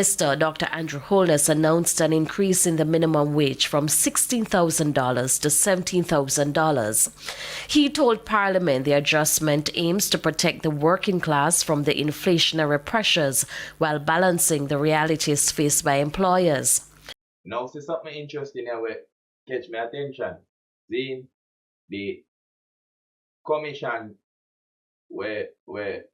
Minister Dr. Andrew Holness announced an increase in the minimum wage from $16,000 to $17,000. He told Parliament the adjustment aims to protect the working class from the inflationary pressures while balancing the realities faced by employers. Now, see something interesting here where catch my attention. See, the commission where the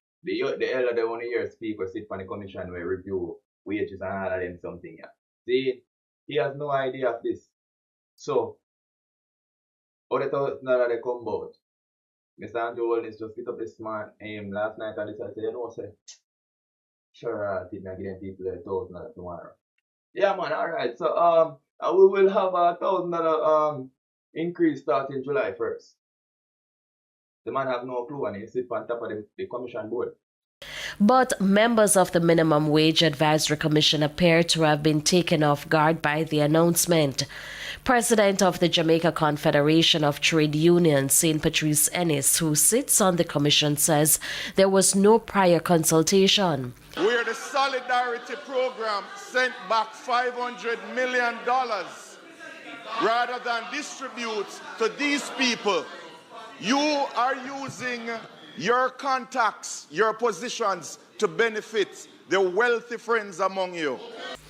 elder they want to hear speaker sit on the commission where review wages and all of them something. Yeah. See, he has no idea of this. So, how the $1,000 they come about? Mr. Andrew Holness just pick up this man last night and decided, you know, say, sure, I think I give people $1,000 tomorrow. Yeah, man, alright. So, we will have a $1,000 increase starting July 1st. The man have no clue and he sits on top of the commission board. But members of the Minimum Wage Advisory Commission appear to have been taken off guard by the announcement. President of the Jamaica Confederation of Trade Unions, St. Patrice Ennis, who sits on the commission, says there was no prior consultation. Where the Solidarity Program sent back $500 million rather than distribute to these people. You are using your contacts, your positions to benefit the wealthy friends among you.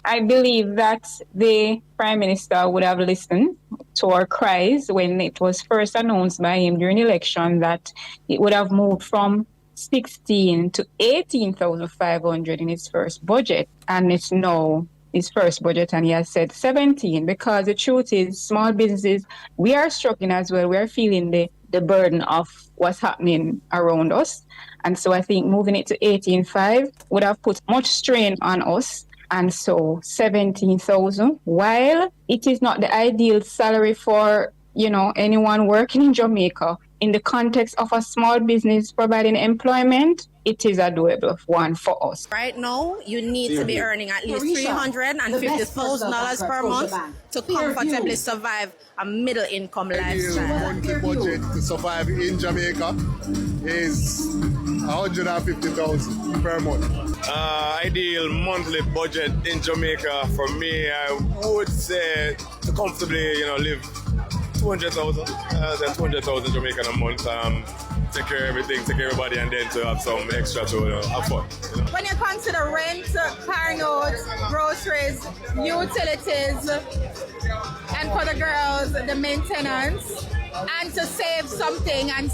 I believe that the Prime Minister would have listened to our cries when it was first announced by him during the election that it would have moved from 16 to 18,500 in his first budget, and it's now his first budget, and he has said 17, because the truth is, small businesses, we are struggling as well. We are feeling the burden of what's happening around us. And so I think moving it to 18.5 would have put much strain on us. And so 17,000, while it is not the ideal salary for, anyone working in Jamaica, in the context of a small business providing employment, it is a doable one for us. Right now, you need to be earning at least $350,000 per month to comfortably survive a middle income lifestyle. The monthly budget to survive in Jamaica is $150,000 per month. Ideal monthly budget in Jamaica for me, I would say to comfortably, live 200,000. 200,000 Jamaican a month. Take care of everything, take care of everybody, and then to have some extra to have fun. When you consider rent, car notes, groceries, utilities, and for the girls, the maintenance, and to save something and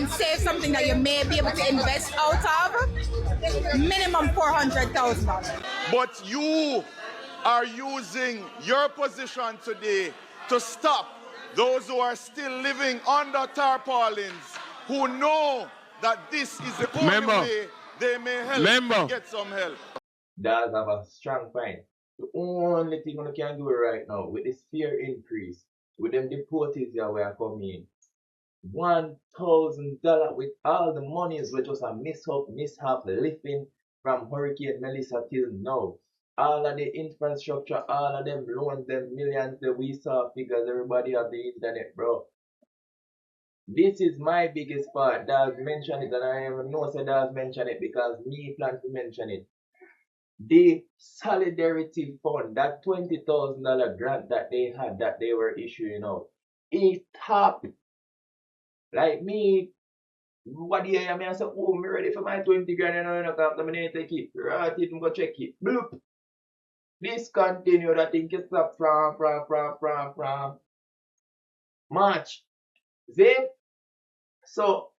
save something that you may be able to invest out of, minimum $400,000. But you are using your position today to stop those who are still living under tarpaulins, who know that this is the only way they may help get some help. Does have a strong point. The only thing we can do right now with this fear increase, with them deportees that we are coming in, $1,000 with all the monies we just a mishap lifting from Hurricane Melissa till now. All of the infrastructure, all of them loans, them millions that we saw figures, everybody have the internet, bro. This is my biggest part. Dawg mentioned it, and I even know say Dawg mentioned it because me plan to mention it. The Solidarity Fund, that $20,000 grant that they had, that they were issuing out, it top. Like me, what do you hear me? I said, oh, me ready for my 20 grand, and I come to me take it. Right, it go check it. Bloop. This continue, I think it's up from March. See? So,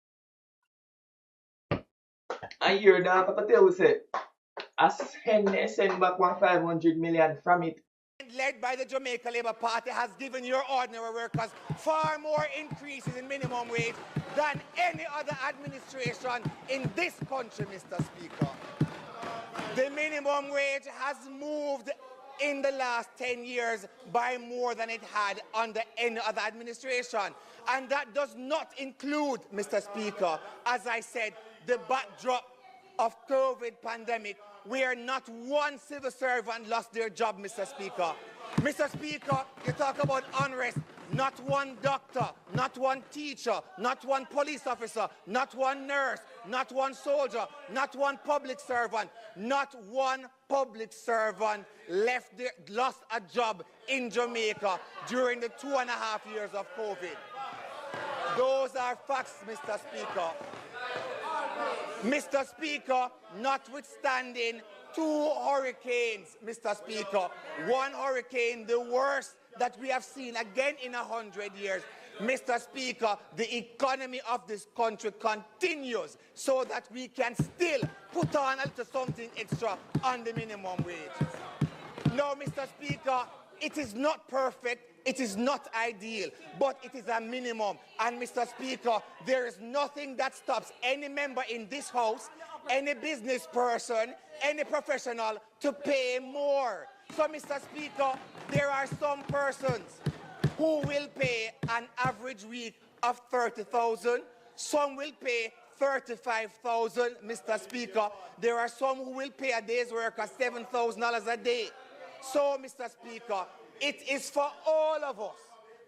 I hear that Patel will say, send back 500 million from it. Led by the Jamaica Labour Party has given your ordinary workers far more increases in minimum wage than any other administration in this country, Mr. Speaker. The minimum wage has moved in the last 10 years by more than it had under any other administration. And that does not include, Mr. Speaker, as I said, the backdrop of COVID pandemic, where not one civil servant lost their job, Mr. Speaker. Mr. Speaker, you talk about unrest. not one doctor, not one teacher, not one police officer, not one nurse, not one soldier, not one public servant, not one public servant lost a job in Jamaica during the 2.5 years of COVID. Those are facts, Mr. Speaker. Mr. Speaker, notwithstanding 2 hurricanes, Mr. Speaker, one hurricane, the worst that we have seen again in 100 years, Mr. Speaker, the economy of this country continues so that we can still put on a little something extra on the minimum wage. No, Mr. Speaker, it is not perfect, it is not ideal, but it is a minimum. And Mr. Speaker, there is nothing that stops any member in this House, any business person, any professional to pay more. So, Mr. Speaker, there are some persons who will pay an average week of 30,000. Some will pay 35,000, Mr. Speaker. There are some who will pay a day's work of $7,000 a day. So, Mr. Speaker, it is for all of us.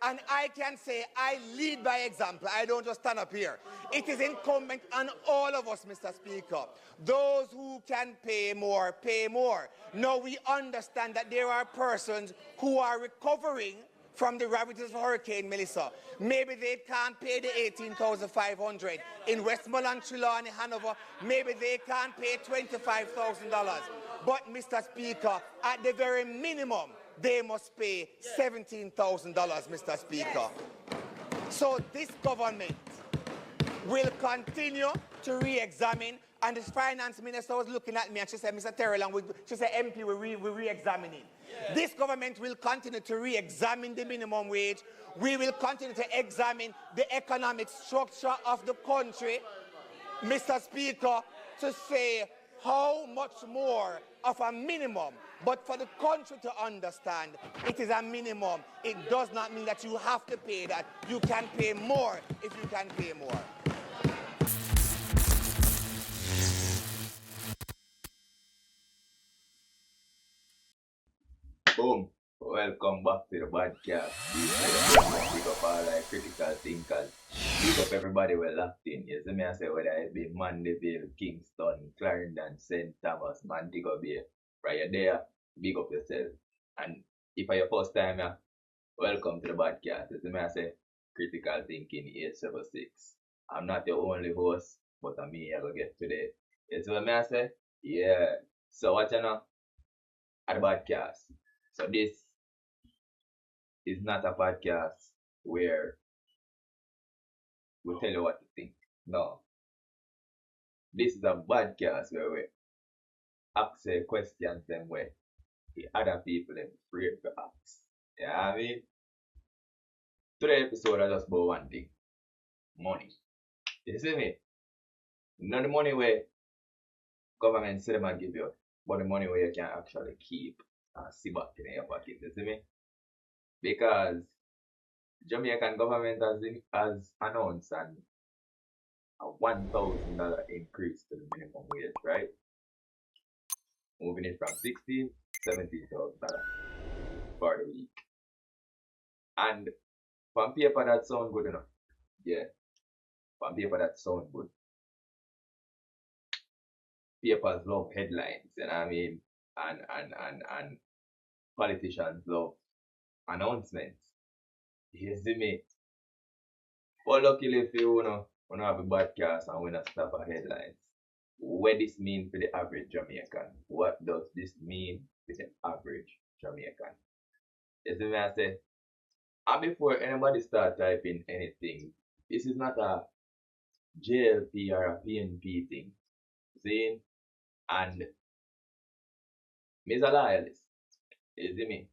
And I can say I lead by example. I don't just stand up here. It is incumbent on all of us, Mr. Speaker. Those who can pay more, pay more. Now we understand that there are persons who are recovering from the ravages of Hurricane Melissa. Maybe they can't pay the $18,500 in Westmoreland, Trelawney, Hanover. Maybe they can't pay $25,000. But, Mr. Speaker, at the very minimum, they must pay $17,000, Mr. Speaker. So this government will continue to re-examine, and the finance minister was looking at me and she said, Mr. Terrell, she said, MP, we're re-examining. Yeah. This government will continue to re-examine the minimum wage. We will continue to examine the economic structure of the country, Mr. Speaker, to say how much more of a minimum. But for the country to understand, it is a minimum. It does not mean that you have to pay that. You can pay more if you can pay more. Boom. Welcome back to the Badcast. Pick up all our critical thinkers. Pick up everybody we're locked in. You see me I say whether it be Mandeville, Kingston, Clarendon, St. Thomas, Montego Bay. Right you're there, big up yourself. And if it's your first time here, welcome to the Badcast. You see me I say critical thinking 876. I'm not the only host, but I'm me I go get today. You see what I say? Yeah. So what you know? At the Badcast. So this is not a podcast where we tell you what to think. No. This is a podcast where we ask questions them where the other people are afraid to ask. You know what I mean? Today's episode I just about one thing. Money. You see me? Not the money where government say them and give you, but the money where you can actually keep and see back in your pocket. You see me? Because Jamaican government has announced a $1,000 increase to the minimum wage, right? Moving it from $16,000 to $17,000 for the week. And on paper that sounds good enough. Yeah. On paper that sounds good. Papers love headlines, you know what I mean? And politicians love announcements. You see me? But luckily if you wanna have a podcast and we not stop at headlines. What this mean for the average Jamaican? What does this mean for the average Jamaican? You see me I say? And before anybody start typing anything, this is not a JLP or a PNP thing. See? And me's a loyalist. You see me?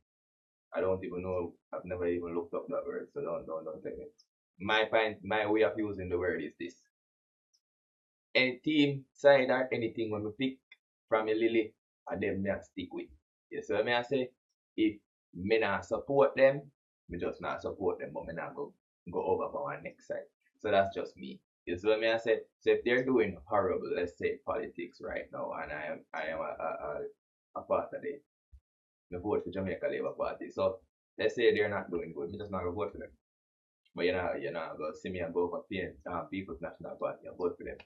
I don't even know, I've never even looked up that word, so don't take it. My way of using the word is this. Any team, side or anything when we pick from a lily, and them me stick with. You see what I say? If me not support them, me just not support them, but me not go over for my next side. So that's just me. You see what I say? So if they're doing horrible, let's say politics right now, and I am a part of it, I vote for Jamaica Labour Party. So let's say they're not doing good, me just not gonna vote for them. But you're not gonna see me and go for People's National Party and vote for them.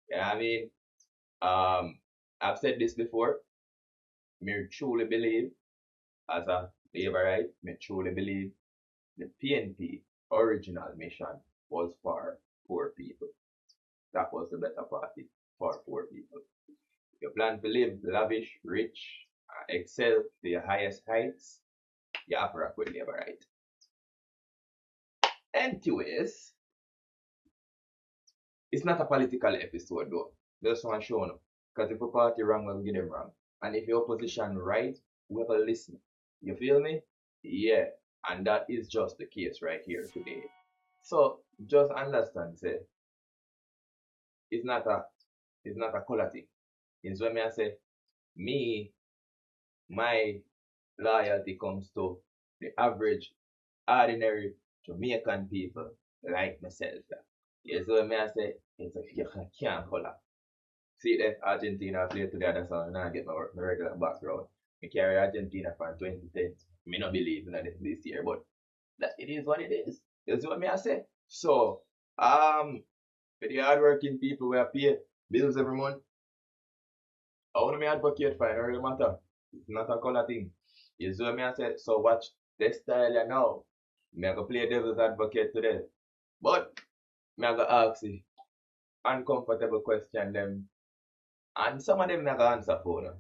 You know what I mean? I've said this before. Me truly believe, as a Labourite, me truly believe the PNP original mission was for poor people. That was the better party for poor people. You plan to live lavish, rich, excel to your highest heights, you have to rock with Labourite. Anyways, it's not a political episode though. Just want to show you. Because if a party wrong, we'll get them wrong. And if your opposition right, we have a listen. You feel me? Yeah. And that is just the case right here today. So just understand, say, it's not a color thing. It's when I say my loyalty comes to the average, ordinary Jamaican people like myself. Yes, so I say it's a can't color. See that Argentina play together, so now I get my regular background. I carry Argentina from 2010. Me not believe in this year, but that it is what it is. That's what I say. So, for the hardworking people who are pay bills every month, I want to advocate for it, it don't really matter. It's not a color thing. You see what I say? So watch this style now. Me I go play devil's advocate today. But me I go ask you uncomfortable question them. And some of them I go answer for them.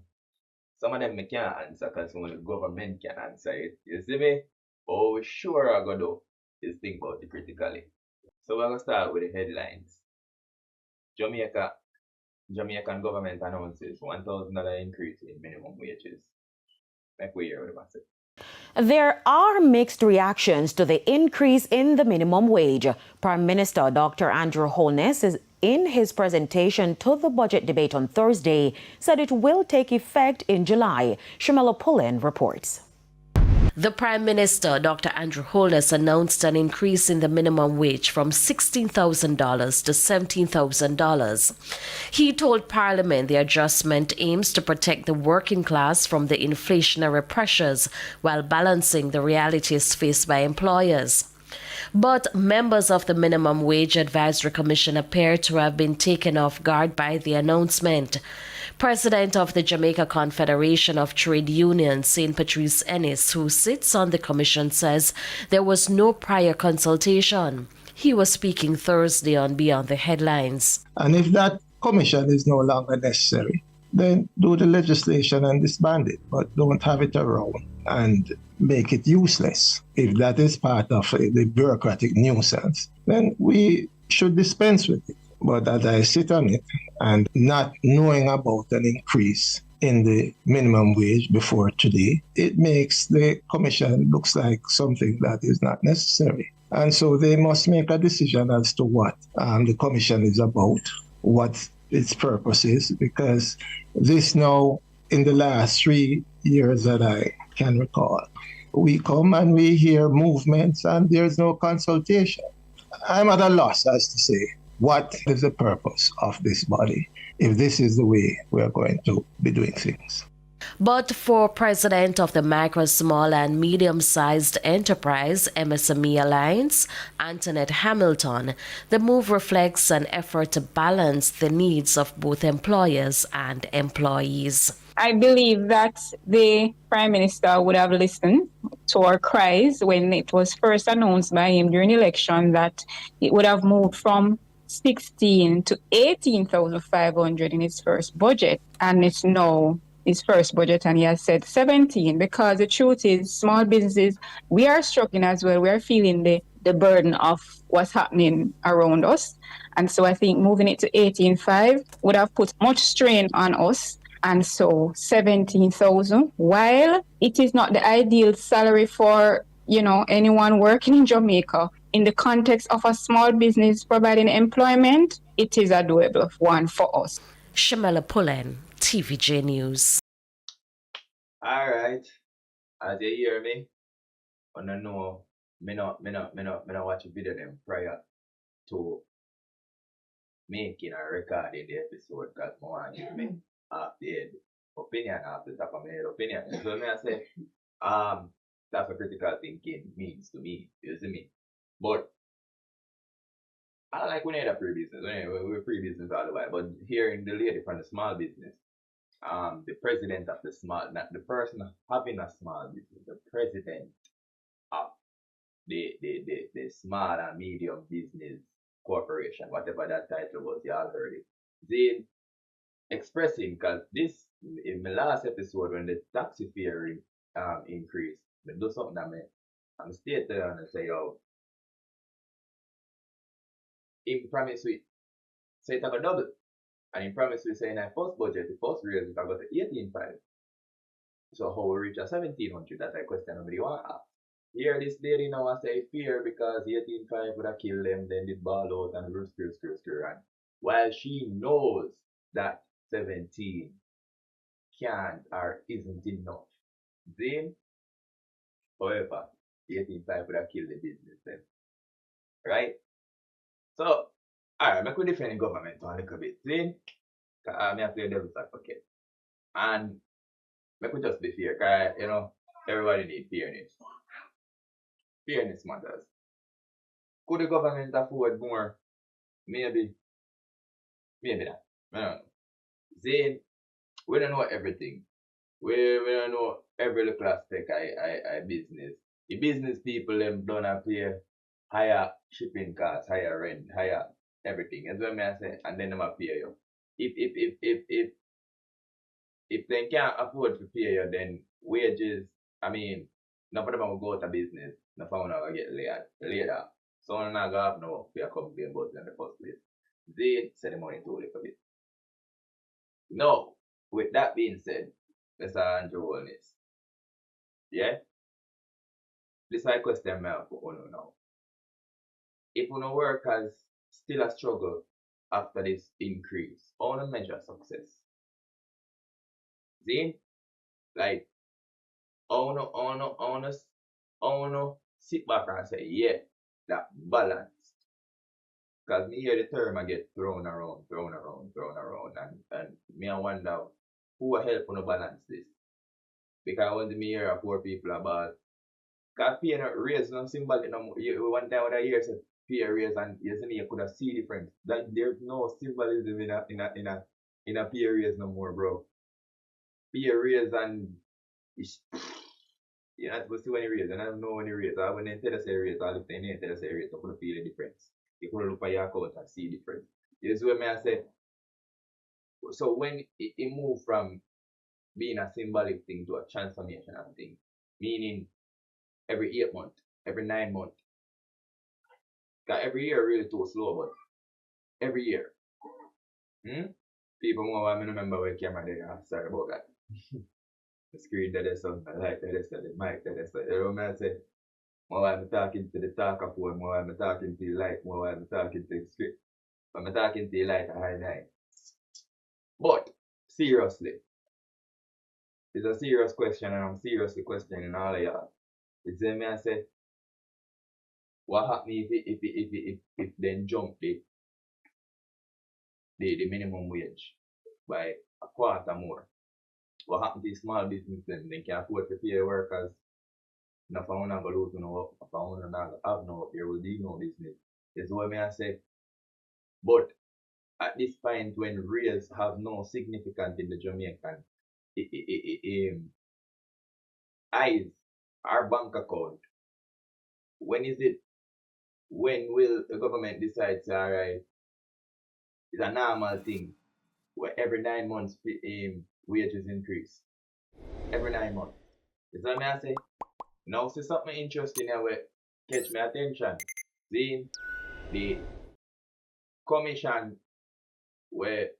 Some of them I can't answer because only the government can answer it. You see me? But we sure I go do is think about it critically. So we're gonna start with the headlines. Jamaican government announces $1,000 increase in minimum wages. Like we hear what I say. There are mixed reactions to the increase in the minimum wage. Prime Minister Dr. Andrew Holness is in his presentation to the budget debate on Thursday said it will take effect in July. Shamela Pullen reports. The Prime Minister, Dr. Andrew Holness, announced an increase in the minimum wage from $16,000 to $17,000. He told Parliament the adjustment aims to protect the working class from the inflationary pressures while balancing the realities faced by employers. But members of the Minimum Wage Advisory Commission appear to have been taken off guard by the announcement. President of the Jamaica Confederation of Trade Unions, St. Patrice Ennis, who sits on the commission, says there was no prior consultation. He was speaking Thursday on Beyond the Headlines. And if that commission is no longer necessary, then do the legislation and disband it, but don't have it around and make it useless. If that is part of the bureaucratic nuisance, then we should dispense with it. But as I sit on it and not knowing about an increase in the minimum wage before today, it makes the commission looks like something that is not necessary. And so they must make a decision as to what the commission is about, what its purpose is, because this now, in the last 3 years that I can recall, we come and we hear movements and there's no consultation. I'm at a loss as to say, what is the purpose of this body if this is the way we're going to be doing things? But for President of the Micro, Small and Medium-Sized Enterprise MSME Alliance, Antoinette Hamilton, the move reflects an effort to balance the needs of both employers and employees. I believe that the Prime Minister would have listened to our cries when it was first announced by him during the election that it would have moved from 16 to 18,500 in his first budget, and it's now his first budget, and he has said 17, because the truth is, small businesses, we are struggling as well. We are feeling the burden of what's happening around us, and so I think moving it to 18.5 would have put much strain on us. And so 17,000, while it is not the ideal salary for anyone working in Jamaica, in the context of a small business providing employment, it is a doable one for us. Shamela Pullen, TVJ News. All right. As you hear me, I don't know, me not watch a video them prior to making or recording the episode, because I want to give me half the head opinion, half the top of my head opinion. So I say, That's what critical thinking means to me. You see me? But I don't like we need a free business. We're free business all the way. But hearing the lady from the small business, the president of the small, not the person having a small business, the president of the small and medium business corporation, whatever that title was, you all heard it. They expressing, because this, in my last episode, when the taxi fare increased, they do something that I'm stayed there and I say, yo, in promise we say it's a double. And in promise we say in our first budget, the first raise it I got to 18.5. So how we reach a 1700, that's a question nobody want to ask. Here this lady now I say fear because 18.5 would have killed them, then did ball out and screw. And while she knows that 17 can't or isn't enough, then, however, 18.5 would have killed the business then. Right? So, alright, I could defend the government a little bit. Then, I have to play devil's advocate. And I could just be fair, because, you know, everybody needs fairness. Fairness matters. Could the government afford more? Maybe. Maybe not. I don't know. Then, we don't know everything. We don't know every little aspect of business. The business people them don't have to pay higher shipping costs, higher rent, higher everything. That's what I say. And then they have pay you. If they can't afford to pay you, then wages, I mean, none of them will go out of business. None of them will get laid off. So I'm not going to have no pay a complaint about it in the first place. They set the money too little bit. Now, with that being said, Mr. Andrew Holness, yeah? This is a question I have for you now. If your workers still a struggle after this increase, how to measure success? See? Like, how no sit back and say, yeah, that balance. Because me hear the term I get thrown around, and me I wonder who will help on to balance this. Because when me hear poor people about, because pay not raise no symbolic no more. One time when I hear say pay raise and you see me, you could have see difference. Like there's no symbolism in a pay raise no more, bro. Pay raise and you're not supposed to see any raise, and I don't know any raise. When they tell us a raise, all if they tell us a raise, you could feel the difference. You could look at your account and see the difference. This is what I say. So when it moved from being a symbolic thing to a transformational thing, meaning every 8 months, every 9 months. Because every year really too slow, but every year. People more want me to remember where camera there. Sorry about that. The screen that is on, the light that is on, the mic that is on. You know what I say? More while I'm talking to the talker phone, more while I'm talking to the light, more while I'm talking to the script. I'm talking to the light at high night. But, seriously, it's a serious question and I'm seriously questioning all of y'all. It's me I say, what happens if then jump the minimum wage by a quarter more? What happens to small business then? They can afford to pay workers. If I want to go lose no work, if I want to have no work, there will be no business. That's what I say. But at this point when rails have no significance in the Jamaican eyes, our bank account, when will the government decide to, alright, it's a normal thing where every 9 months wages increase? Every 9 months. Is that what I say? Now see something interesting here where catch my attention. See the commission where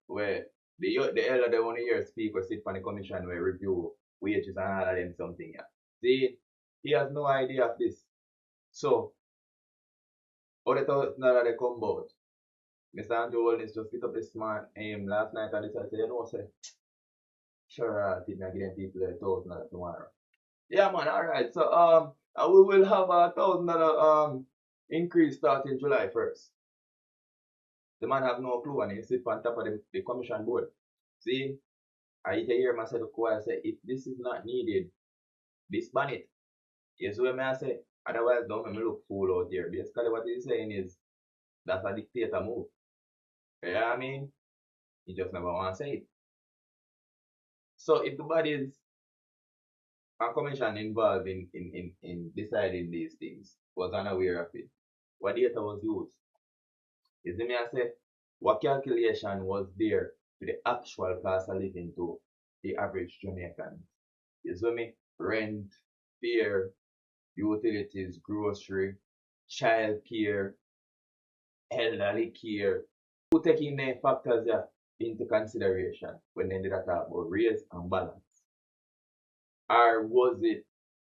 the elder they want to hear speak or sit on the commission where review wages and all of them something here. See, he has no idea of this. So how the $1,000 they come about? Mr. Andrew Holness just pick up this man last night and decided to say, you know, say, sure, I think I give them people $1,000 tomorrow. Yeah, man, alright. So we will have a $1,000 increase starting July 1st. The man have no clue and he sit on top of the commission board. See, I hear myself quiet say, if this is not needed, disband it. Yes, what I say. Otherwise, don't make me look fool out there. Basically, what he's saying is that's a dictator move. You know what I mean? He just never want to say it. So if the bodies and commission involved in deciding these things was unaware of it, what data was used? You see me I say, what calculation was there to the actual cost of living to the average Jamaican? You see me? Rent, fare, utilities, grocery, child care, elderly care. Who taking the factors into consideration when they did talk about race and balance? Or was it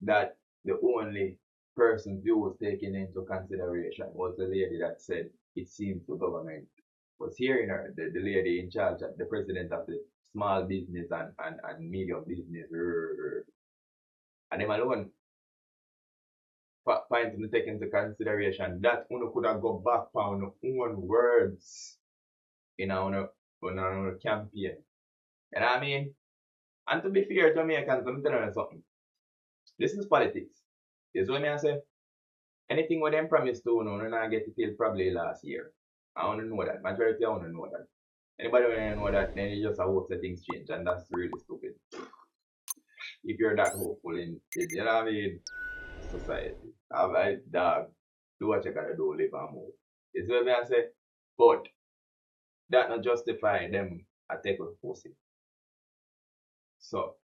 that the only person's view was taken into consideration was the lady that said it seems the government was hearing her, the lady in charge, the president of the small business and medium business, and them alone find to take into consideration that one could have go back on own words in our campaign. And I mean, and to be fair, Jamaicans, let me tell you something. This is politics. This is what I say. Anything what them promised to, no, not get it till probably last year. I want to know that. Majority I want to know that. Anybody want to know that, then you just hope that things change, and that's really stupid. If you're that hopeful in, you know what I mean, society. Dog, do what you gotta do, live and move. It's what I say. But that not justify them I take a pussy. So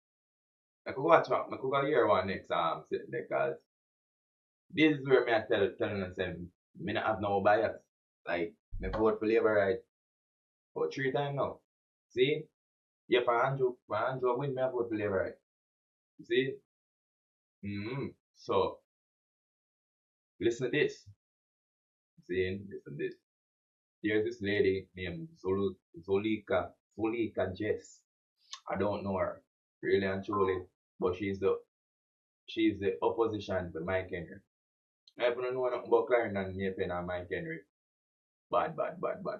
I could watch out, I could go hear one next sitting there, because this is where me I telling them say me not have no bias. Like me vote for Labour right for 3 times now. See? Yeah, for Andrew win me I vote for Labour right. See? So listen to this. See, listen to this. There's this lady named Zolika Jess. I don't know her, really and truly, but she's the opposition to Mike Henry. I don't know nothing about Clarendon, Maypen and Mike Henry. Bad.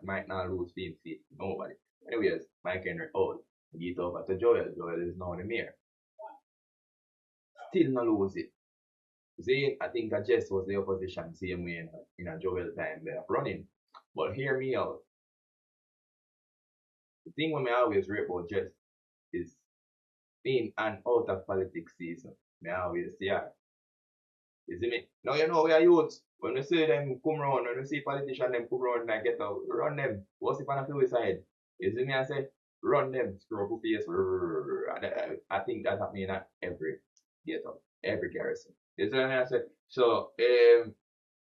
Mike not lose 15 feet. Nobody. Anyways, Mike Henry old. Get over to Joel. Joel is now the mayor. Still not lose it. See, I think Jess was the opposition same way in a Joel time they are running. But hear me out. The thing when I always rate about Jess is in and out of politics season. I always say her. You see me? Now you know we are youths. When we see them come round, when we see politicians them come round and get out, run them. What's it on the flip side? You see me I say, run them, screw up face. I think that's happening at every ghetto, every garrison. You see what I say? So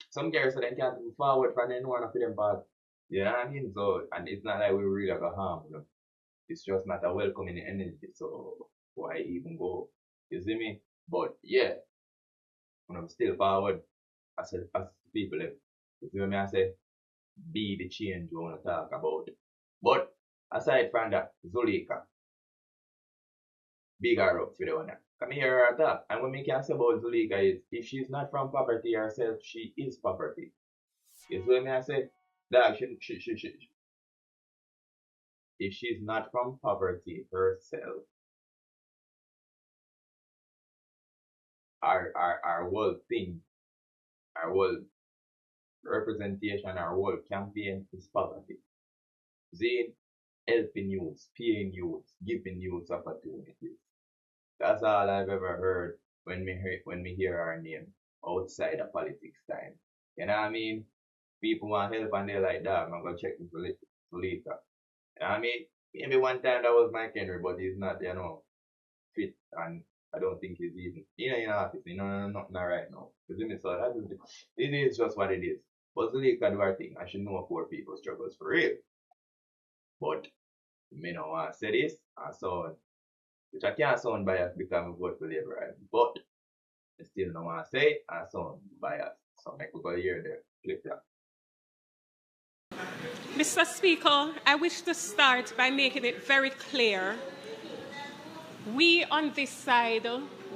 some garrison they can't move forward from any one of them part. You know what I mean? So and it's not like we really got harm, you know. It's just not a welcoming energy. So why even go? You see me? But yeah, when I'm still forward as people, you see what I say? Be the change we want to talk about. But aside from that, Zulika, big her up for the one. Come here her talk. And what we can say about Zulika is if she's not from poverty herself, she is poverty. You see what I say? That if she's not from poverty herself, our whole thing, our whole representation, our whole campaign is poverty. See, helping youths, paying youths, giving youths opportunities. That's all I've ever heard when we hear our name outside of politics time. You know what I mean? People want help and they're like, "Damn, I'm gonna check this later." You know what I mean? Maybe one time that was Mike Henry, but he's not, fit, and I don't think he's even in office. Not right now. So it is just what it is. But Zulika do her thing, and she know poor people struggles for real. But me no want to say this, and so which I can't sound biased because I vote for Labour, right? But I still don't want to say it, and sound biased. So make we go hear the clip that. Mr. Speaker, I wish to start by making it very clear. We on this side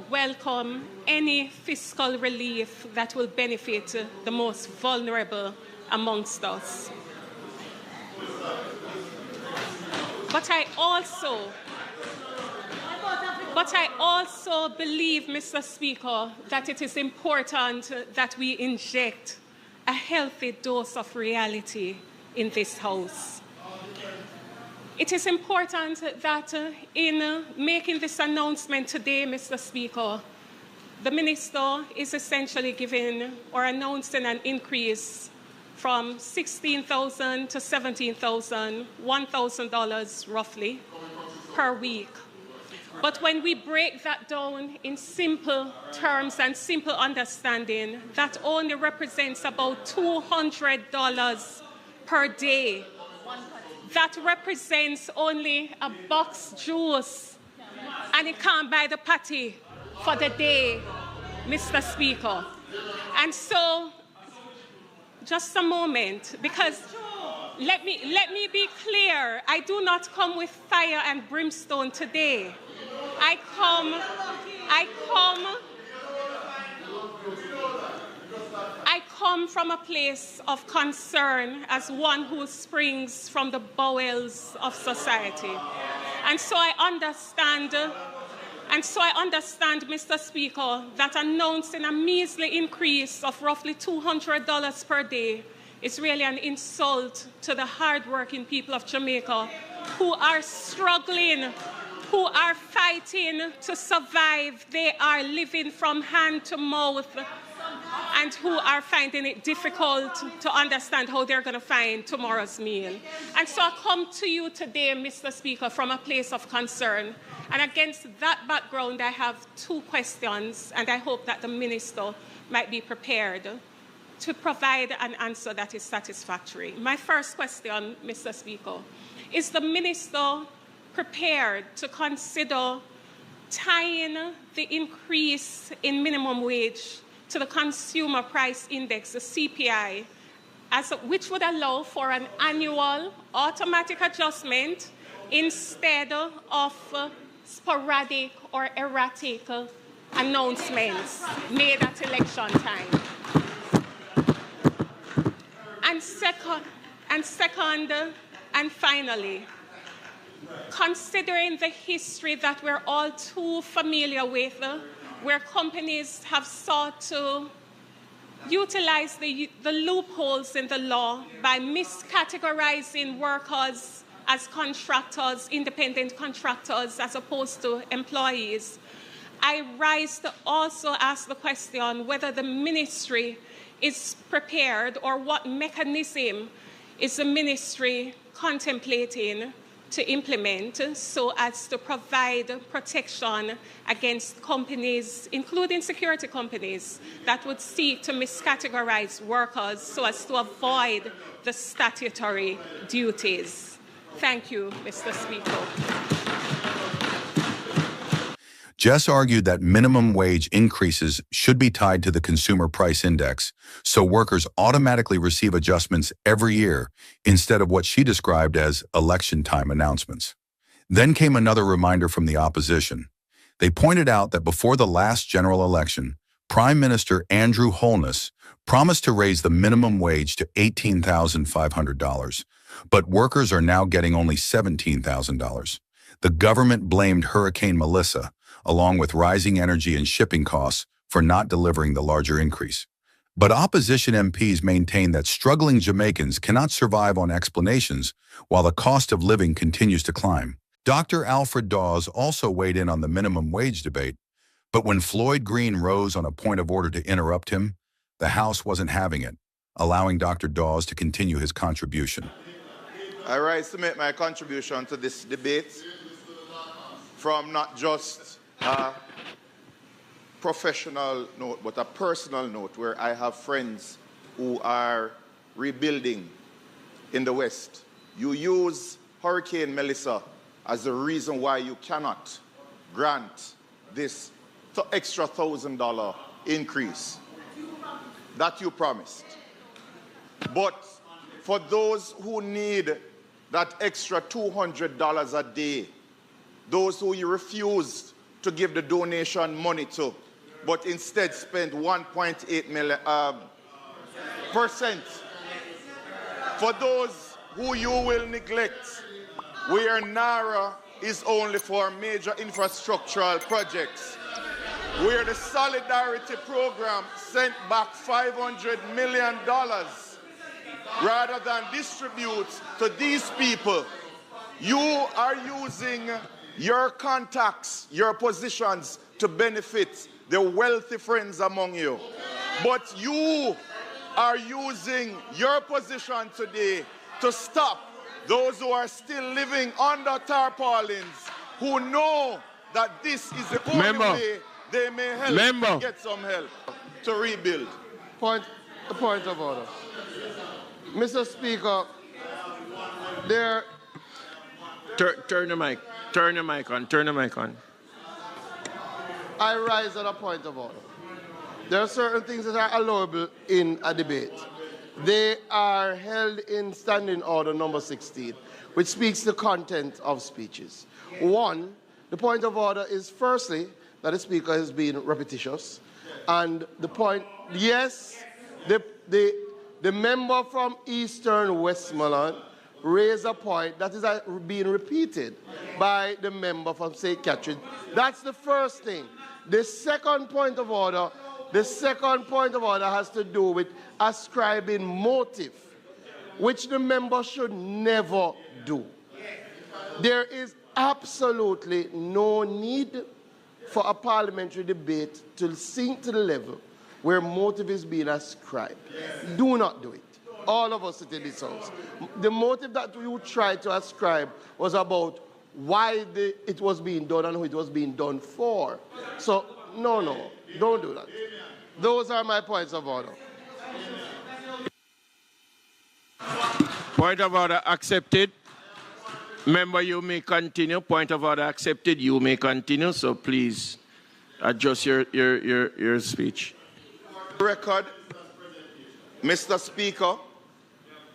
welcome any fiscal relief that will benefit the most vulnerable amongst us. But I also But I also believe, Mr. Speaker, that it is important that we inject a healthy dose of reality in this House. It is important that in making this announcement today, Mr. Speaker, the Minister is essentially giving or announcing an increase from $16,000 to $17,000, $1,000 roughly per week. But when we break that down in simple terms and simple understanding, that only represents about $200 per day. That represents only a box juice, and it can't buy the patty for the day, Mr. Speaker. And so, just a moment, because let me be clear, I do not come with fire and brimstone today. I come from a place of concern as one who springs from the bowels of society. And so I understand, Mr. Speaker, that announcing a measly increase of roughly $200 per day is really an insult to the hardworking people of Jamaica who are struggling, who are fighting to survive. They are living from hand to mouth, and who are finding it difficult to understand how they're going to find tomorrow's meal. And so I come to you today, Mr. Speaker, from a place of concern. And against that background, I have two questions, and I hope that the Minister might be prepared to provide an answer that is satisfactory. My first question, Mr. Speaker, is the Minister prepared to consider tying the increase in minimum wage to the Consumer Price Index, the CPI, which would allow for an annual automatic adjustment instead of sporadic or erratic announcements made at election time? And second, and finally, considering the history that we're all too familiar with, where companies have sought to utilize the loopholes in the law by miscategorizing workers as contractors, independent contractors, as opposed to employees, I rise to also ask the question whether the ministry is prepared, or what mechanism is the ministry contemplating to implement so as to provide protection against companies, including security companies, that would seek to miscategorize workers so as to avoid the statutory duties. Thank you, Mr. Speaker. Jess argued that minimum wage increases should be tied to the Consumer Price Index, so workers automatically receive adjustments every year instead of what she described as election time announcements. Then came another reminder from the opposition. They pointed out that before the last general election, Prime Minister Andrew Holness promised to raise the minimum wage to $18,500, but workers are now getting only $17,000. The government blamed Hurricane Melissa, along with rising energy and shipping costs, for not delivering the larger increase. But opposition MPs maintain that struggling Jamaicans cannot survive on explanations while the cost of living continues to climb. Dr. Alfred Dawes also weighed in on the minimum wage debate, but when Floyd Green rose on a point of order to interrupt him, the House wasn't having it, allowing Dr. Dawes to continue his contribution. I rise to make my contribution to this debate from not just a professional note, but a personal note, where I have friends who are rebuilding in the West. You use Hurricane Melissa as the reason why you cannot grant this extra $1,000 increase that you promised. But for those who need that extra $200 a day, those who you refused to give the donation money to, but instead spent 1.8%. For those who you will neglect, where Naira is only for major infrastructural projects, where the Solidarity Program sent back $500 million rather than distribute to these people. You are using your contacts, your positions to benefit the wealthy friends among you. But you are using your position today to stop those who are still living under tarpaulins, who know that this is the only way they may help get some help to rebuild. Point of order. Mr. Speaker, there... Turn the mic. Turn the mic on. Turn the mic on. I rise at a point of order. There are certain things that are allowable in a debate. They are held in Standing Order number 16, which speaks the content of speeches. One, the point of order is firstly that the speaker has been repetitious. And the point, yes, the member from Eastern Westmoreland raised a point that is being repeated by the member from St. Catherine. That's the first thing. The second point of order has to do with ascribing motive, which the member should never do. There is absolutely no need for a parliamentary debate to sink to the level where motive is being ascribed. Do not do it. All of us sit in this house. The motive that you tried to ascribe was about why it was being done and who it was being done for. So, no, don't do that. Those are my points of order. Point of order accepted. Member, you may continue. Point of order accepted. You may continue. So please adjust your speech. Record, Mr. Speaker,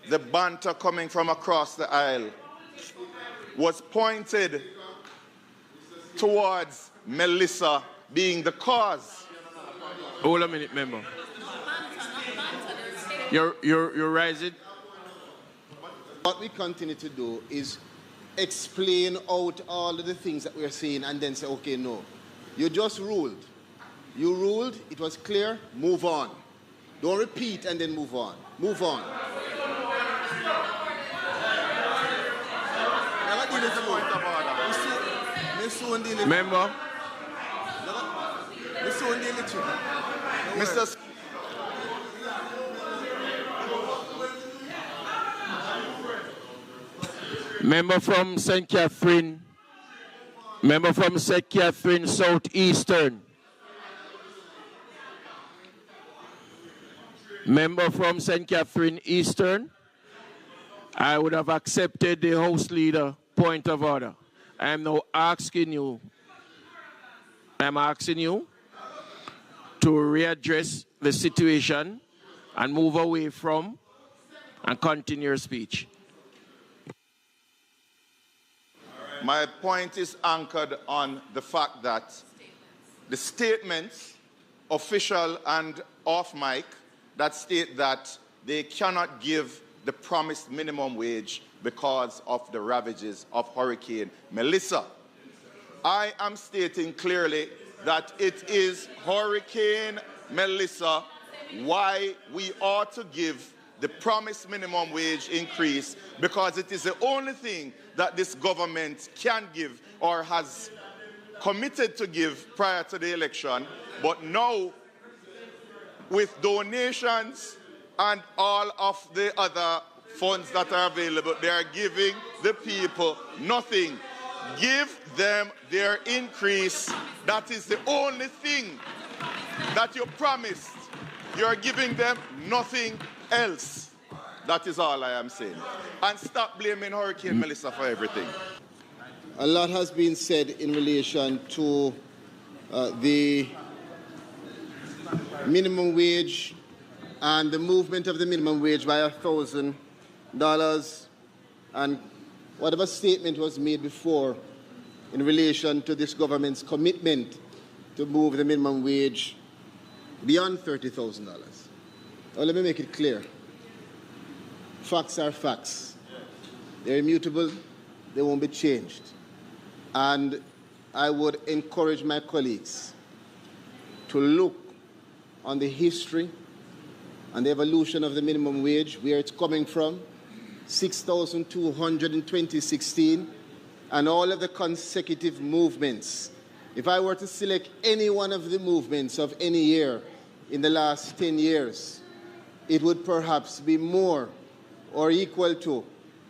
the banter coming from across the aisle was pointed towards Melissa being the cause. Hold a minute, member. You're rising. What we continue to do is explain out all of the things that we're saying and then say, okay, no. You just ruled. You ruled, it was clear, move on. Don't repeat and then move on. Move on. Member. Mr. Member from St. Catherine. Member from St. Catherine Southeastern. Member from St. Catherine Eastern. I would have accepted the House Leader point of order. I am now asking you, to readdress the situation and move away from and continue your speech. My point is anchored on the fact that the statements, official and off mic, that state that they cannot give the promised minimum wage because of the ravages of Hurricane Melissa. I am stating clearly that it is Hurricane Melissa why we ought to give the promised minimum wage increase, because it is the only thing that this government can give or has committed to give prior to the election. But now, with donations and all of the other funds that are available, they are giving the people nothing. Give them their increase. That is the only thing that you promised. You're giving them nothing else. That is all I am saying. And stop blaming Hurricane Melissa for everything. A lot has been said in relation to the minimum wage and the movement of the minimum wage by $1,000, and whatever statement was made before in relation to this government's commitment to move the minimum wage beyond $30,000. Now, let me make it clear. Facts are facts. They're immutable. They won't be changed. And I would encourage my colleagues to look on the history and the evolution of the minimum wage, where it's coming from, 6,200 in 2016, and all of the consecutive movements. If I were to select any one of the movements of any year in the last 10 years, it would perhaps be more or equal to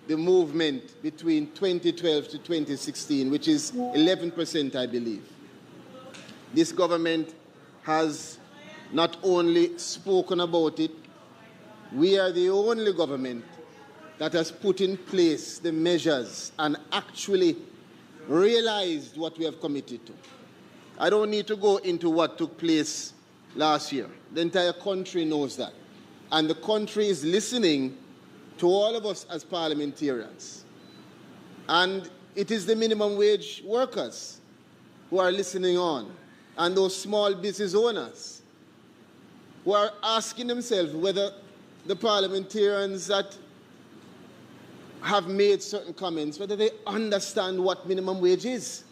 the movement between 2012 to 2016, which is 11%, I believe. This government has not only spoken about it, we are the only government that has put in place the measures and actually realized what we have committed to. I don't need to go into what took place last year. The entire country knows that. And the country is listening to all of us as parliamentarians. And it is the minimum wage workers who are listening on, and those small business owners who are asking themselves whether the parliamentarians that have made certain comments, whether they understand what minimum wage is.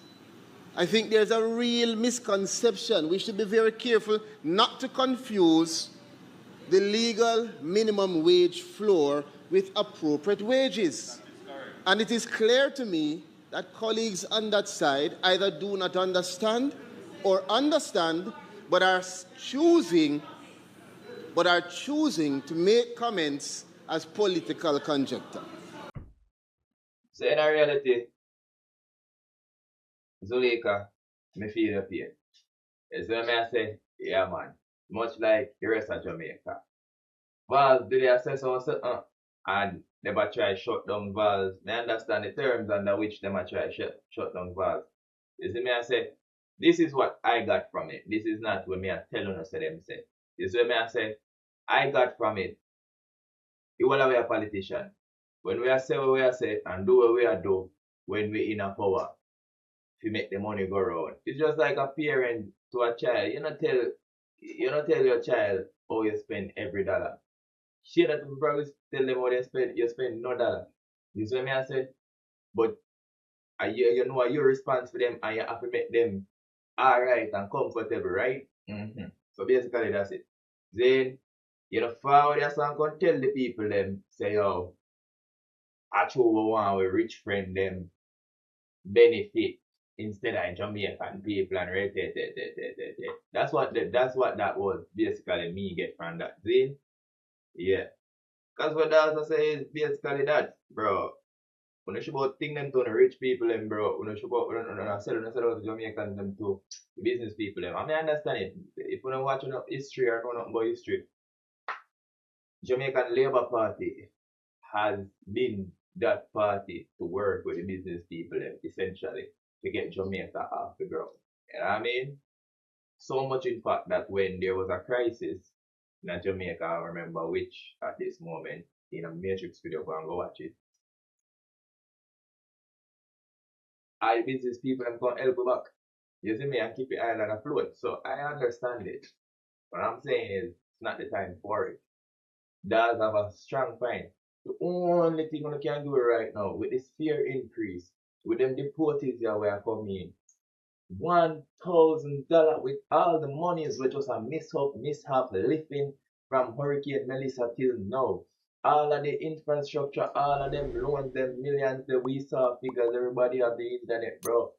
I think there's a real misconception. We should be very careful not to confuse the legal minimum wage floor with appropriate wages. And it is clear to me that colleagues on that side either do not understand or understand, but are choosing to make comments as political conjecture. So in reality, Zuleika, me feel the pain. It's when I say, yeah man, much like the rest of Jamaica. Valves, did they assess us? And they might try shut down valves. I understand the terms under which they might try shut down valves. You see me, I say, this is what I got from it. This is not what me I tell you say them say. This is what me I say, I got from it. You will have a politician. When we are say what we are say and do what we are do when we in a power to make the money go round. It's just like a parent to a child. You not tell your child how you spend every dollar. She that will probably tell them how they spend, you spend no dollar. This is what I say. But you know your response for them and you have to make them alright and comfortable, right? So basically that's it. Then you know forward your song can tell the people them say yo actually we want our rich friend them benefit instead of Jamaican people and right. That's what that was basically me get from that. See? Yeah. Cause what that also say is basically that, bro. When you should about think them to the rich people them, bro. When you should about sell out to Jamaicans them to the business people them. I mean I understand it. If you don't watch enough history or know nothing about history, Jamaican Labour Party has been that party to work with the business people them, essentially to get Jamaica off the ground. You know what I mean? So much in fact that when there was a crisis in Jamaica, I remember which at this moment in a Matrix video, go and go watch it. All the business people them come help you back. You see me and keep the island afloat. So I understand it. What I'm saying is it's not the time for it. Does have a strong point. The only thing we can do right now with this fear increase, with them deportees here where I come in, $1,000 with all the monies we just a mishap lifting from Hurricane Melissa till now. All of the infrastructure, all of them loans, them millions that we saw figures, everybody have the internet, bro.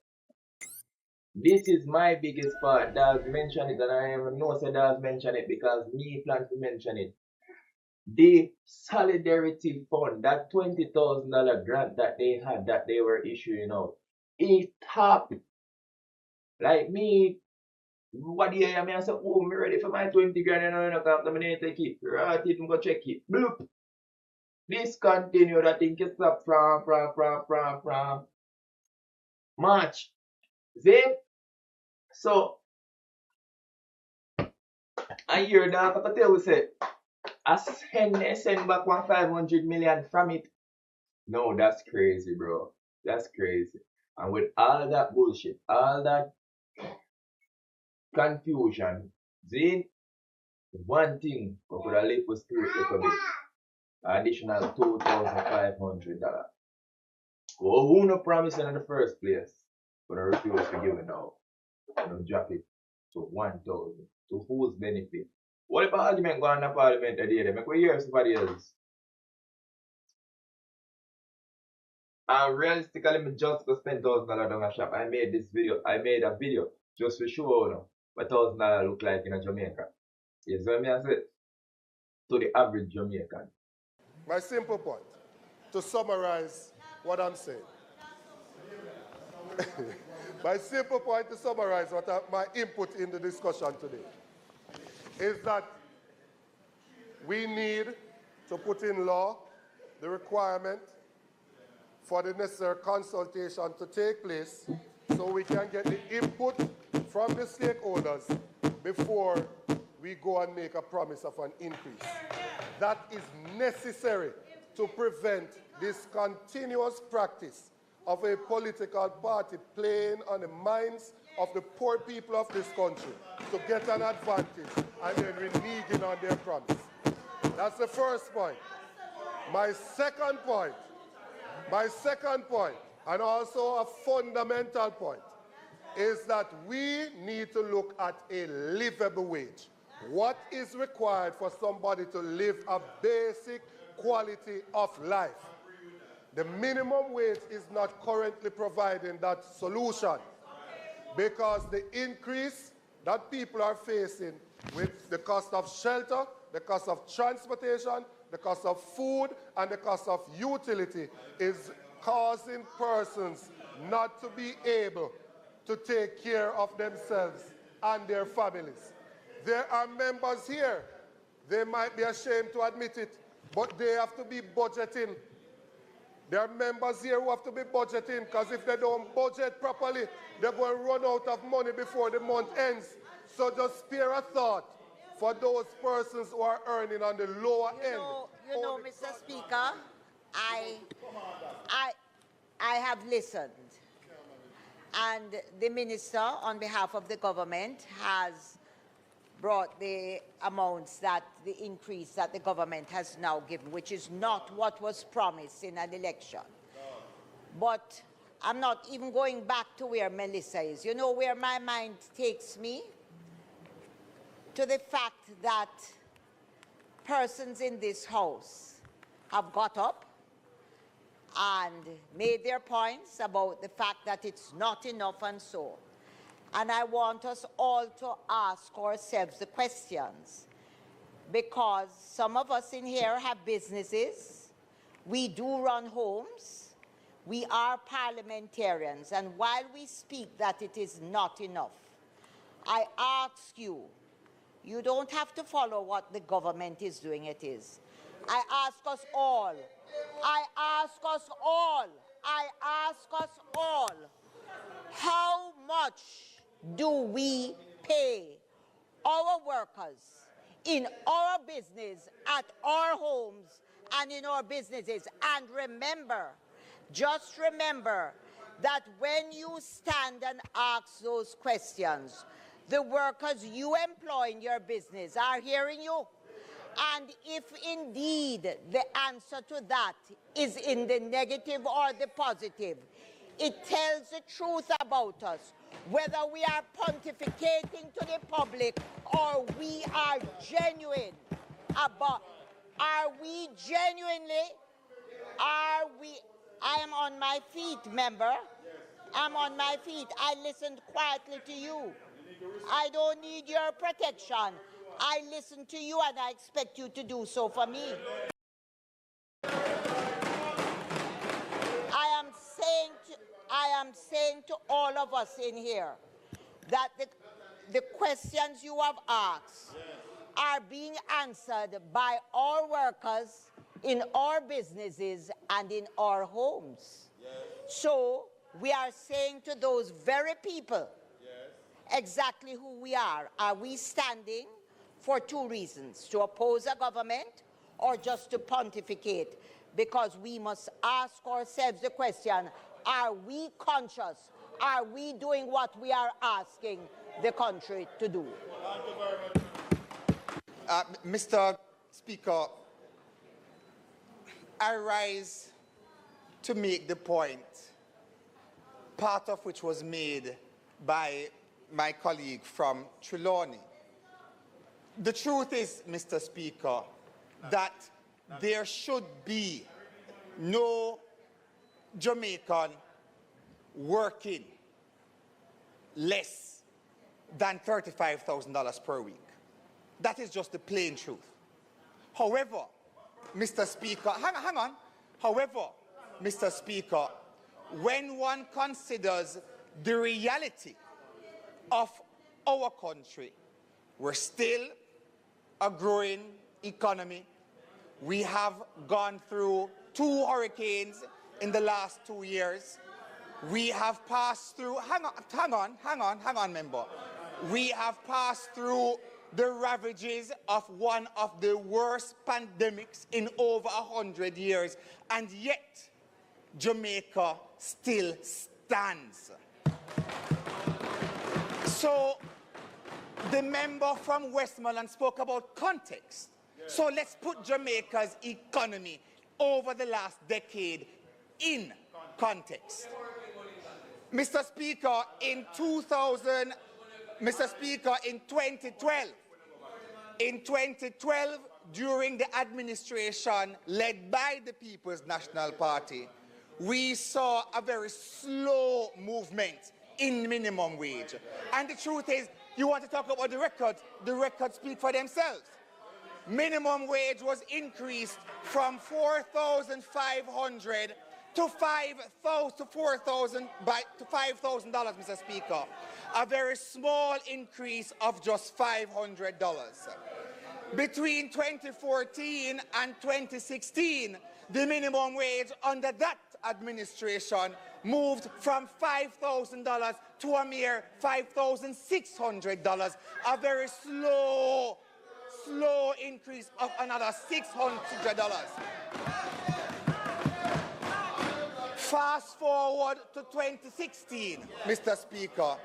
This is my biggest part. Dawg mentioned it and I even know say Dawg mentioned it because me plan to mention it. The Solidarity Fund, that $20,000 grant that they had, that they were issuing out, it top. Like me, what do you hear me? I say, oh, I'm ready for my 20 grand and I don't have to take it. Right, it, go check it. Bloop. Discontinued, I think it's up from March. See? So, I hear that, I tell you, say, I send back 500 million from it. No, that's crazy, bro. That's crazy. And with all that bullshit, all that confusion, see, one thing we could have left was spirit a bit. Additional $2,500. Well, who no promise in the first place? But I refuse to give it now. And drop it to 1,000. To whose benefit? What if argument go on in the parliament today? They make we hear somebody else. And realistically, me just go spend $1,000 down a shop. I made a video just to show you what $1,000 look like in a Jamaica. You see what I said? To the average Jamaican. My simple point, to summarize what I'm saying. My simple point to summarize my input in the discussion today is that we need to put in law the requirement for the necessary consultation to take place so we can get the input from the stakeholders before we go and make a promise of an increase. That is necessary to prevent this continuous practice of a political party playing on the minds of the poor people of this country to get an advantage and then reneging on their promise. That's the first point. My second point, and also a fundamental point, is that we need to look at a livable wage. What is required for somebody to live a basic quality of life? The minimum wage is not currently providing that solution because the increase that people are facing with the cost of shelter, the cost of transportation, the cost of food, and the cost of utility is causing persons not to be able to take care of themselves and their families. There are members here, they might be ashamed to admit it, but they have to be budgeting. There are members here who have to be budgeting because if they don't budget properly, they're going to run out of money before the month ends. So just spare a thought for those persons who are earning on the lower end. You know, Mr. Speaker, I have listened. And the minister, on behalf of the government, has brought the amounts that the increase that the government has now given, which is not what was promised in an election. But I'm not even going back to where Melissa is. You know where my mind takes me? To the fact that persons in this House have got up and made their points about the fact that it's not enough and so. And I want us all to ask ourselves the questions, because some of us in here have businesses, we do run homes, we are parliamentarians, and while we speak that it is not enough, I ask you, you don't have to follow what the government is doing, it is. I ask us all, how much do we pay our workers in our business, at our homes, and in our businesses? And remember, just remember that when you stand and ask those questions, the workers you employ in your business are hearing you. And if indeed the answer to that is in the negative or the positive, it tells the truth about us, whether we are pontificating to the public or we are genuine about, I am on my feet, member. I'm on my feet. I listened quietly to you. I don't need your protection. I listen to you and I expect you to do so for me. I am saying to all of us in here that the questions you have asked are being answered by our workers in our businesses and in our homes. So we are saying to those very people exactly who we are. Are we standing for two reasons: to oppose a government or just to pontificate? Because we must ask ourselves the question, are we conscious? Are we doing what we are asking the country to do? Thank you very much. Mr. Speaker, I rise to make the point part of which was made by my colleague from Trelawney. The truth is, Mr. Speaker, that there should be no Jamaican working less than $35,000 per week. That is just the plain truth. However, Mr. Speaker, hang on. However, Mr. Speaker, when one considers the reality of our country, we're still a growing economy. We have gone through 2 hurricanes in the last 2 years. We have passed through, hang on, member. We have passed through the ravages of one of the worst pandemics in over 100 years, and yet Jamaica still stands. So the member from Westmoreland spoke about context. So let's put Jamaica's economy over the last decade in context. Mr. Speaker, in 2012, during the administration led by the People's National Party, we saw a very slow movement in minimum wage. And the truth is, you want to talk about the records speak for themselves. Minimum wage was increased from 4,500 to $5,000, Mr. Speaker. A very small increase of just $500. Between 2014 and 2016, the minimum wage under that administration moved from $5,000 to a mere $5,600. A very slow increase of another $600. Fast forward to 2016, Mr. Speaker,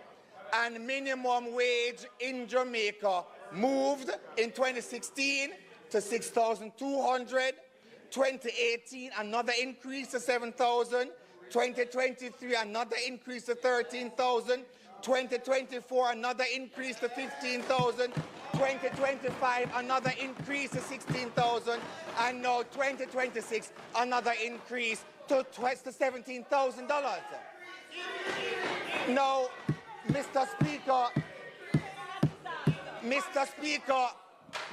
and minimum wage in Jamaica moved in 2016 to $6,200, 2018 another increase to $7,000, 2023 another increase to $13,000, 2024 another increase to $15,000, 2025 another increase to $16,000, and now 2026 another increase to $17,000. Now, Mr. Speaker,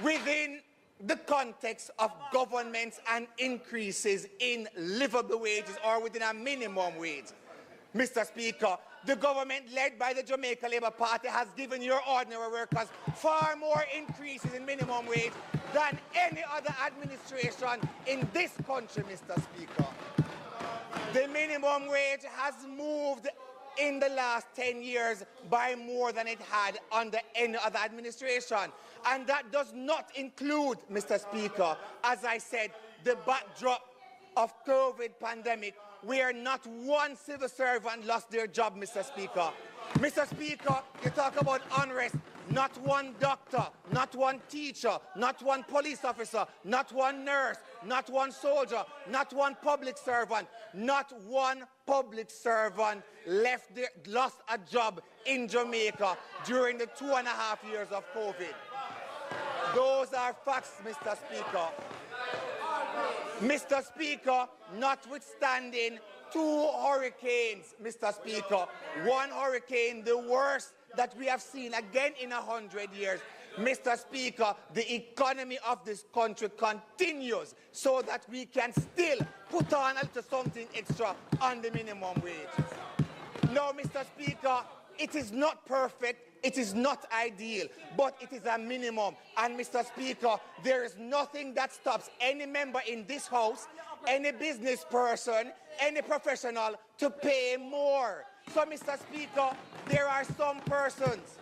within the context of governments and increases in livable wages or within a minimum wage, Mr. Speaker, the government led by the Jamaica Labour Party has given your ordinary workers far more increases in minimum wage than any other administration in this country, Mr. Speaker. The minimum wage has moved in the last 10 years by more than it had under any other administration. And that does not include, Mr. Speaker, as I said, the backdrop of COVID pandemic, where not one civil servant lost their job, Mr. Speaker. Mr. Speaker, you talk about unrest. Not one doctor, not one teacher, not one police officer, not one nurse, not one soldier, not one public servant, not one public servant lost a job in Jamaica during the 2.5 years of COVID. Those are facts, Mr. Speaker. Mr. Speaker, notwithstanding 2 hurricanes, Mr. Speaker, one hurricane, the worst that we have seen again in 100 years. Mr. Speaker, the economy of this country continues so that we can still put on a little something extra on the minimum wage. No, Mr. Speaker, it is not perfect. It is not ideal, but it is a minimum. And, Mr. Speaker, there is nothing that stops any member in this House, any business person, any professional to pay more. So, Mr. Speaker, there are some persons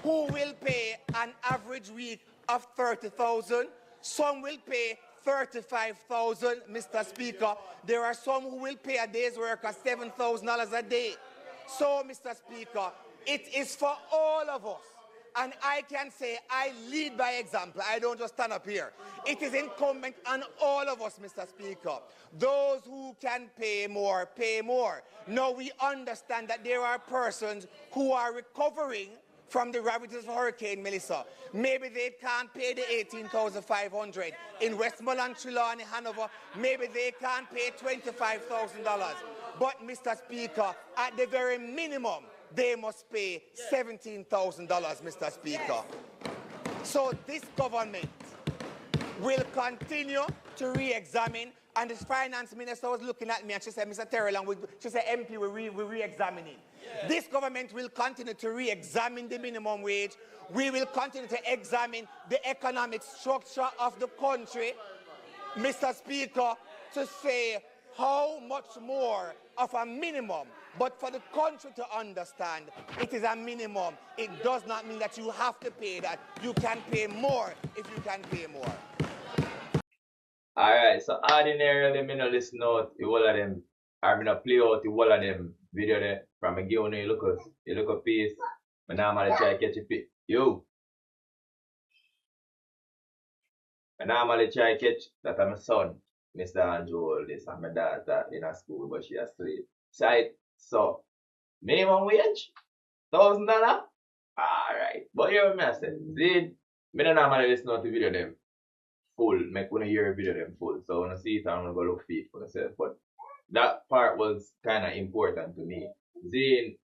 who will pay an average week of $30,000. Some will pay $35,000, Mr. Speaker. There are some who will pay a day's work of $7,000 a day. So, Mr. Speaker, it is for all of us And I can say I lead by example. I don't just stand up here. It is incumbent on all of us, Mr. Speaker. Those who can pay more, pay more. Now we understand that there are persons who are recovering from the ravages of Hurricane Melissa. Maybe they can't pay the $18,500 in Westmoreland, Trelawney, Hanover. Maybe they can't pay $25,000. But, Mr. Speaker, at the very minimum, they must pay $17,000, Mr. Speaker. So this government will continue to re-examine, and the finance minister was looking at me and she said, Mr. Terrell, she said, MP, we're re-examining. This government will continue to re-examine the minimum wage. We will continue to examine the economic structure of the country, Mr. Speaker, to say how much more of a minimum. But for the country to understand, it is a minimum. It does not mean that you have to pay that. You can pay more if you can pay more. Alright, so ordinarily, me no listen out the whole of them, or me no play out the whole of them video there from a give you look a piece. I normally try to catch a piece. I normally try to catch that my son, Mr. Andrew, all this, and my daughter in a school, but she asleep. So, minimum wage? $1,000? Alright. But you hear me I say, see, me don't normally listen to the video them full. Make when I hear a video them full. So when I see it, I'm gonna go look for it for myself. But that part was kinda important to me. Zane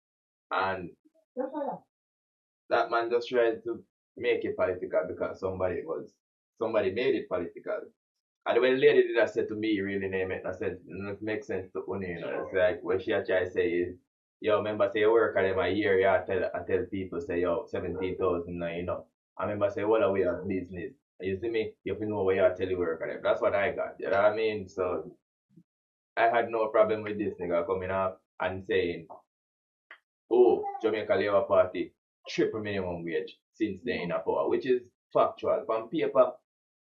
and that man just tried to make it political because somebody made it political. And the way the lady did that said to me really didn't make no sense. It makes sense to Uni, you know. It's like what she try to say is, yo, remember say you work at them a year, I tell people say yo 17,000 now, you know. I remember say what are we at business? And you see me, you have to know where you tell you work at them. That's what I got. You know what I mean? So I had no problem with this nigga coming up and saying, oh, Jamaica Labour Party triple minimum wage since they're in a power, which is factual. From paper,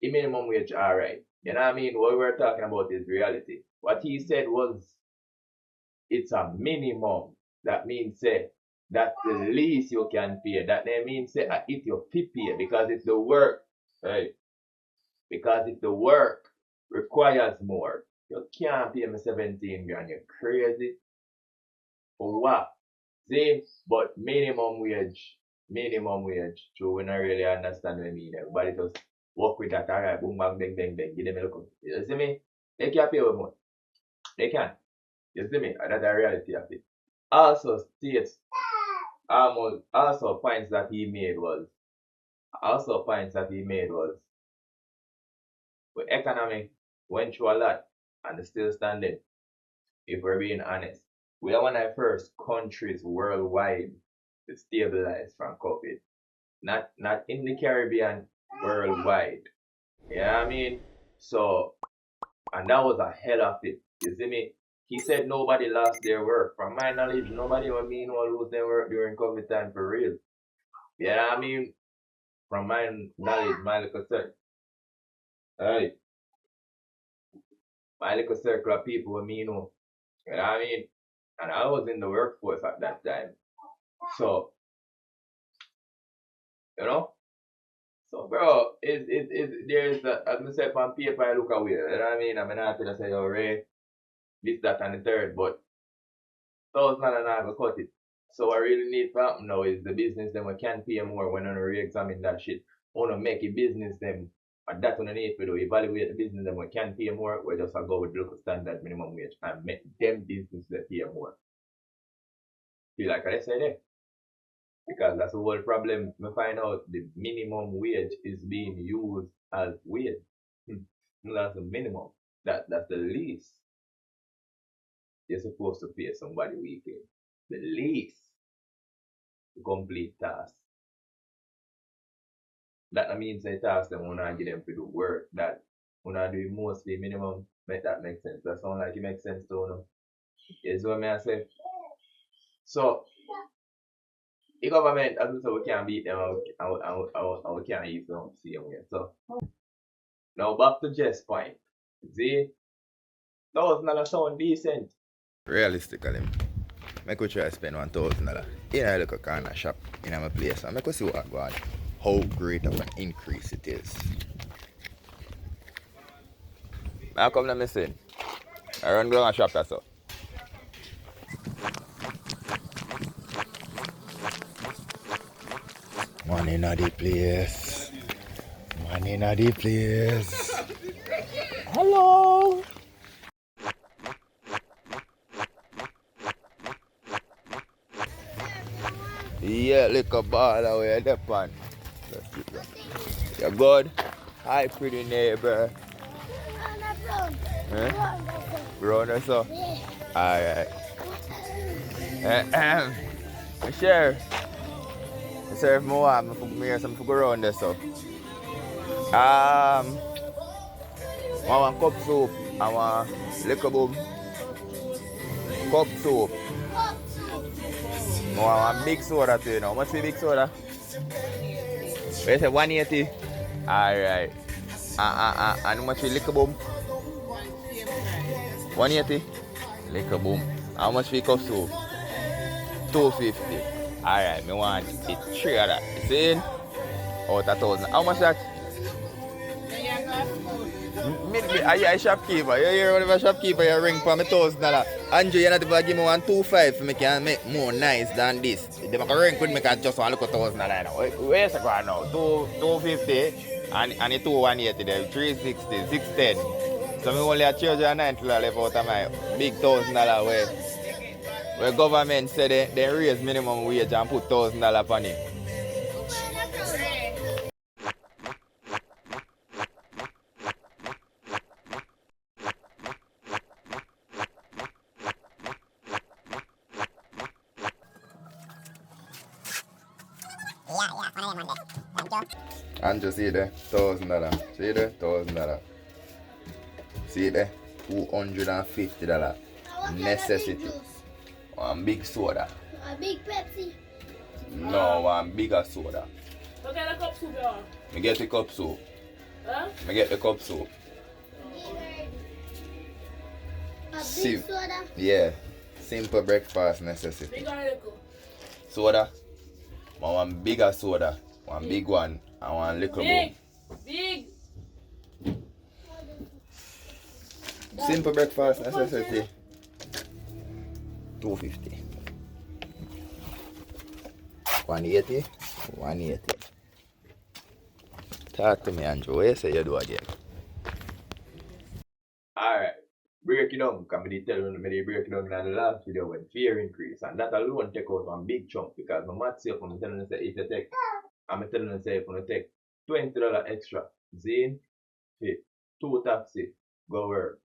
the minimum wage alright. You know what I mean? What we're talking about is reality. What he said was, it's a minimum. That means say, that's the least you can pay. That means say, it's your pay because it's the work. Right? Because if the work requires more, you can't pay me 17 grand. You're crazy. For what? See? But minimum wage. True, we don't really understand what I mean. Everybody just work with that. Alright, boom, bang, bang, bang, bang. Give them a look. You see me? They can't pay more. They can't. You see me? That's the reality of it. Also states, also points that he made was, the economy went through a lot and it's still standing. If we're being honest, we are one of the first countries worldwide to stabilize from COVID. Not in the Caribbean, worldwide. You know what I mean? So, and that was a hell of it. You see me? He said nobody lost their work. From my knowledge, nobody will mean will lose their work during COVID time for real. You know what I mean? From my knowledge, my little circle. Hey. My little circle of people with me, you know what I mean? And I was in the workforce at that time. So, you know? So, bro, there's as I said, on paper, I look away. You know what I mean? I mean, I tell you, say, oh, Ray, this, that, and the third, but $1,000 and I will cut it. So, what I really need to happen now is the business, them we can pay more when I re-examine that shit. I want to make a business, them, and that's what I need to do. Evaluate the business, them we can pay more, we just go with local standard minimum wage and make them business that pay more. Feel like I said there? Because that's the whole problem. We find out the minimum wage is being used as wage. That's the minimum. That's the least you're supposed to pay somebody weekly. The least to complete task. That means they task them when I get them to do work that when I do mostly minimum, make that make sense. That sound like it makes sense to you. Is what I say. So the government, as we say, we can't beat them and we can't use them the same way. So now back to Jess' point. See, $1,000 sound decent. Realistically, I could try to spend $1,000 in a little corner shop in my place and I could see what go on. How great of an increase it is. Now come to me saying, I run go and shop that so. Money in the place. Money in the place. Hello. Yeah, little ball away the pan. You're good? Hi, pretty neighbor. Huh? Brown or so? Alright. Share. Sir, if I want, I put me here some to go around there so. I want cup soup. I want liquor boom. Cup soup. I want big soda too, you know. How much is big soda? What you say, 180? Alright. And how much is liquor boom? 180? Liquor boom. How much is cup soup? 250. Alright, I want it 3 of that. You see? Out of 1,000. How much that? I shopkeeper. You hear whatever shopkeeper you ring for me $1,000. Andrew, you're not even give me 125 for me can make more nice than this. They make a ring with me because just want to look at $1,000 now. Where's it going now? 250 and the 180 there. 360, 610. So I only a charge $90 left out of my big $1,000 where government said they raise minimum wage and put $1,000 upon it. And you see there, $1,000. See there, $1,000. See there, $250. Necessity. One big soda. A big Pepsi. No, one bigger soda. What kind of cup soup you want? Me get the cup soup. Huh? Me get the cup soup. A big See, soda? yeah. Simple breakfast necessity. Big or little? Soda. One bigger soda. One big one. And one little bowl. Big. Simple breakfast necessity. 250. 180. 180. Talk to me, Andrew. What you say you do again? Alright. Break it down. Because I tell you, I break it down in the last video when fear increase. And that alone take out one big chunk. Because my math say, I'm telling you, say, if you take, I'm telling you, say, if you take $20 extra, Zane, 2 taxi, go work.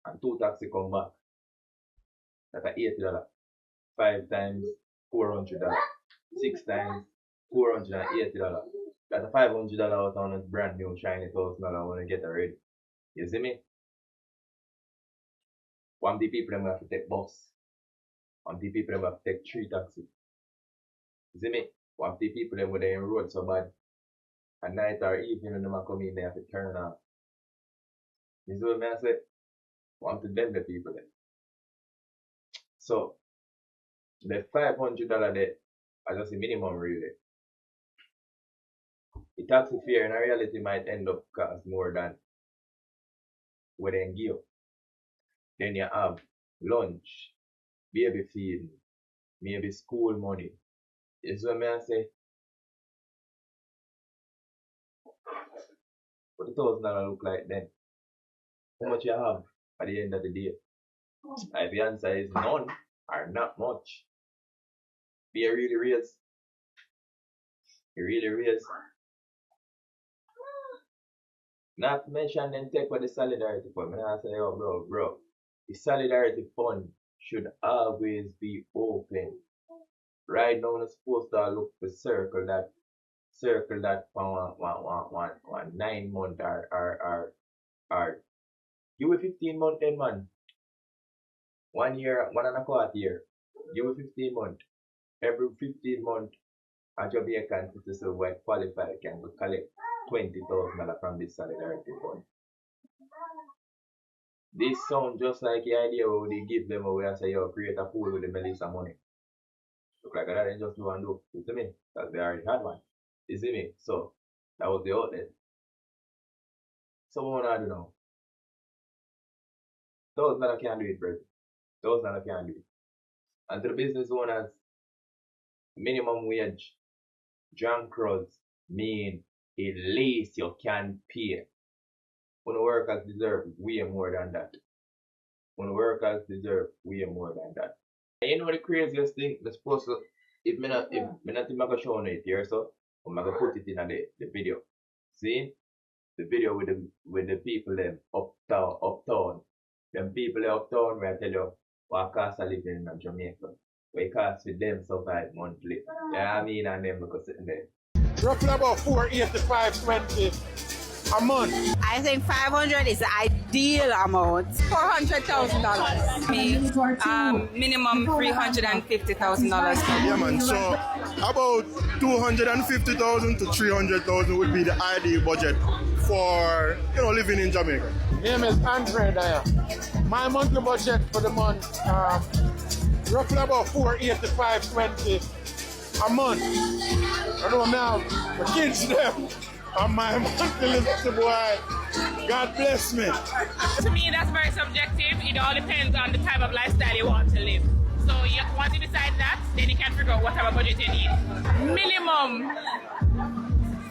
And 2 taxi come back. That's $80. 5 times $400. 6 times $480. That's $500 out on a brand new shiny $1,000 when you get it ready. You see me? One of the people them have to take bus. One of the people them have to take 3 taxis. You see me? One of the people them when they in road so bad. At night or evening when them come in, they have to turn off. You see what I say? One to them the people there. So the $500 debt are just the minimum really. The taxi fare in reality might end up cost more than what they give. Then you have lunch, baby feeding, maybe school money. You see what I say? What the $1,000 look like then? How much you have at the end of the day? If the answer is none or not much, be a really raise. You really raise. Not to mention then take for the solidarity fund. I say, oh bro. The solidarity fund should always be open. Right now we're supposed to look for circle that for one 9 month or give a 15 month then man. 1 year, 1.25 year. Give a 15 month. Every 15 month a Jamaican citizen when qualified can collect $20,000 from this solidarity fund. This sound just like the idea where they give them away and say, yo, create a pool with the Melissa money. Look like that, they just do and do. You see me? Because they already had one. You see me? So, that was the outlet. So, what I do now? Those that can't do it, bro. Those that can't do it. And to the business owners, minimum wage, junk crowds mean at least you can pay. When the workers deserve way more than that. When the workers deserve way more than that. And you know the craziest thing? They're supposed to, if me not gonna show it here, so I'm gonna put it in the video. See? The video with the people them uptown. Them people uptown where I tell you what cost of living in Jamaica. What it costs with them survive monthly. Yeah, I mean, and them because sitting there. Roughly about 485.20 a month. I think 500 is the ideal amount. $400,000. Minimum $350,000. Yeah, man. So about 250,000 to 300,000 would be the ideal budget for living in Jamaica. Name is Andre Dyer. My monthly budget for the month roughly about 485.20 a month. I know now the kids them and my monthly little boy. God bless me. To me, that's very subjective. It all depends on the type of lifestyle you want to live. So once you decide that, then you can figure out what type of budget you need. Minimum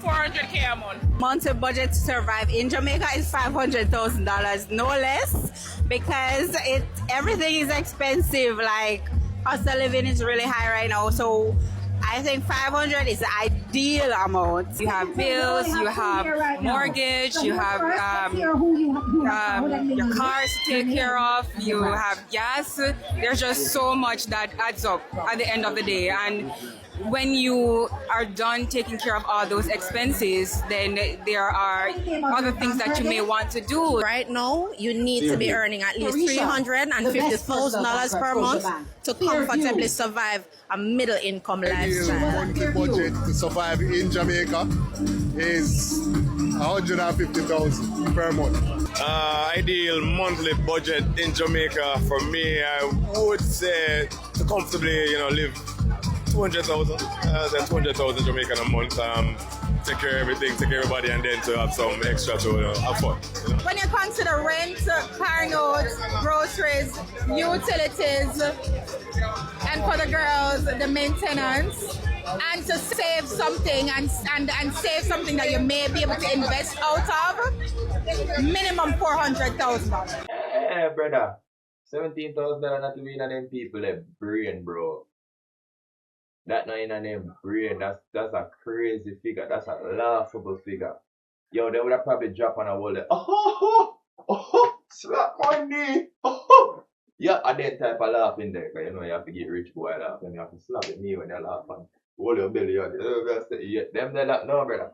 $400K a month. Monthly budget to survive in Jamaica is $500,000, no less, because everything is expensive. Like cost of living is really high right now, so I think 500 is the ideal amount. You have bills, you have mortgage, you have your cars to take care of, you have gas. There's just so much that adds up at the end of the day. And when you are done taking care of all those expenses, then there are other things that you may want to do. Right now, you need to be earning at least $350,000 per month to comfortably survive a middle income lifestyle. Monthly budget to survive in Jamaica is 150,000 per month. Ideal monthly budget in Jamaica for me, I would say to comfortably, live 200,000. 200,000 Jamaican a month. Take care of everything, take care of everybody, and then to have some extra to have fun. When you consider rent, car notes, groceries, utilities, and for the girls, the maintenance, and to save something and save something that you may be able to invest out of, minimum $400,000. Hey, brother. $17,000 not even in them people brain, bro. That not in them brain. That's a crazy figure. That's a laughable figure. Yo, they would have probably dropped on a wall there. Slap money. Yeah, I didn't type of laugh in there, because you have to get rich boy laugh, and you have to slap at me when they laugh and hold your belly out. Them they laugh. No, brother.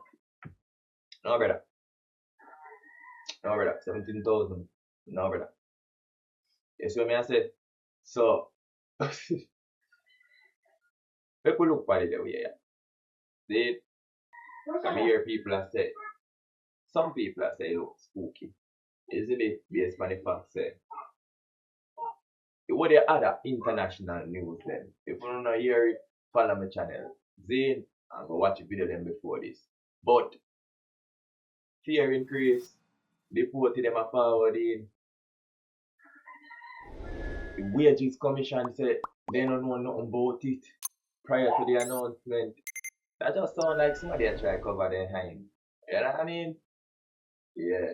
No, brother. 17,000. No, brother. You see what I say? So, people look for it the way, yeah. See, I hear people say, some people say it looks spooky. Isn't it based on the fact say, what the other international news then? If you don't hear it, follow my channel. Zane, and go watch a video them before this. But, fear increase, deported them a forward in. The wages commission said they don't know nothing about it prior to the announcement. That just sounds like somebody that try to cover their hand. You know what I mean? Yeah.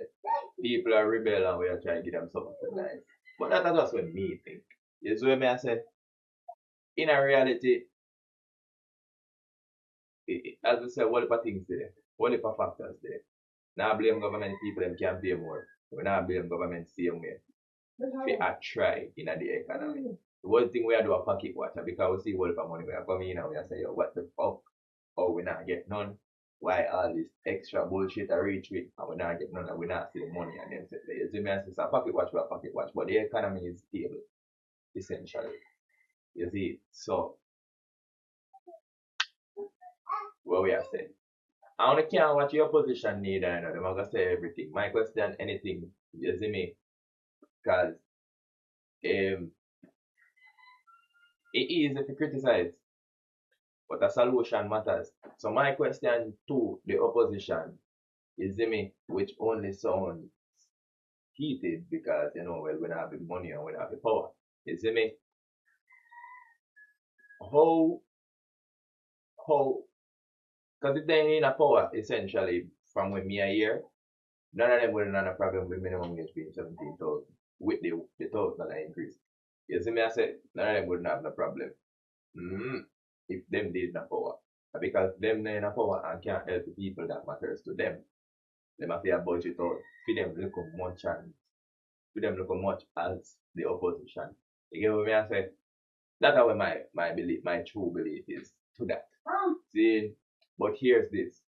People are rebel and we are trying to give them something nice. But that's just what me think. You see what I say? In a reality, as I said, what if things there? What if factors there? Now blame government people them can pay more. We now blame government same way. We are try in the economy. The one thing we are do a pocket watcher because we see what if money we are coming in and we are say, yo, what the fuck? Oh, we not get none. Why all this extra bullshit I reach with and we not get none and we not see the money and then say, you see me and say, it's a pocket watch, we a pocket watch, but the economy is stable, essentially. You see, so what we are saying. I only care what your position need, I know. They're gonna say everything. My question, anything, you see me? Because it easy to criticize, but a solution matters. So my question to the opposition is me, which only sounds heated because well we don't have the money and we don't have the power. Is me how because if they ain't in a power essentially from when me a year, none of them would have a problem with minimum wage being 17,000 with the $1,000 increase. You see me I say none of them wouldn't have no problem. If them did in a power. Because them not in a power and can't help the people that matters to them. Them have a budget out for them look much and for them look much as the opposition. You get what I say? That's how my belief, my true belief is to that. See, but here's this.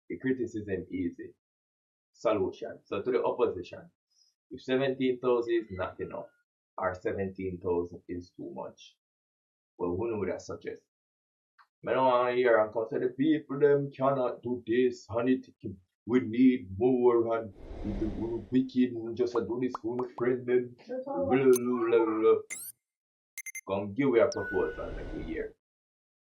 The criticism easy. Solution. So to the opposition, if 17,000 is not enough, or 17,000 is too much, well, who would I suggest? I don't want to hear and come say the people them cannot do this, and we need more, and we're wicked, and just do this for my friend them. Blah, blah, blah, blah. Come give me a proposal every year.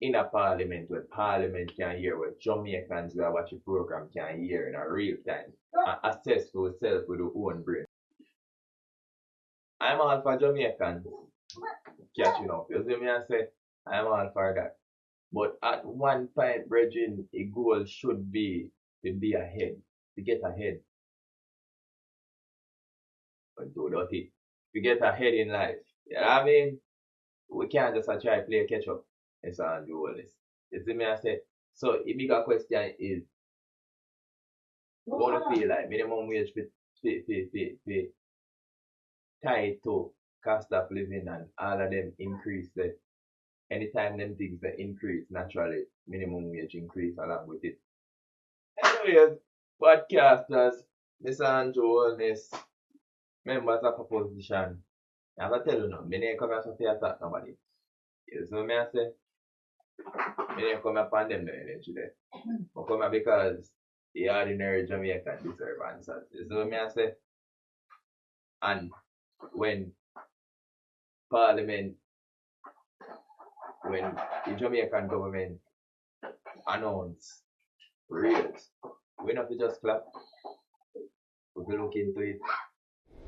In a parliament where parliament can hear, where Jamaicans who are watching the program can hear in a real time and assess for yourself with your own brain. I'm all for Jamaicans catching up. You see me I say, I'm all for that. But at one point, brethren, a goal should be to be ahead, to get ahead. But do dirty. To get ahead in life. You know what I mean? We can't just try to play catch up. It's all do all this. You see me I say? So a bigger question is, what do you feel like minimum wage be tied to cost of living and all of them increase the anytime them things that increase naturally, minimum wage increase along with it. Anyways, podcasters, Mr. Andrew Holness, members of opposition, I'm gonna tell you now, me ain't come here to attack nobody. You see what I say? Me ain't come here upon them no energy there. I come here because the ordinary Jamaican deserve answers. You see what I say? And when Parliament, when the Jamaican government announce rates, we not to just clap. We will look into it.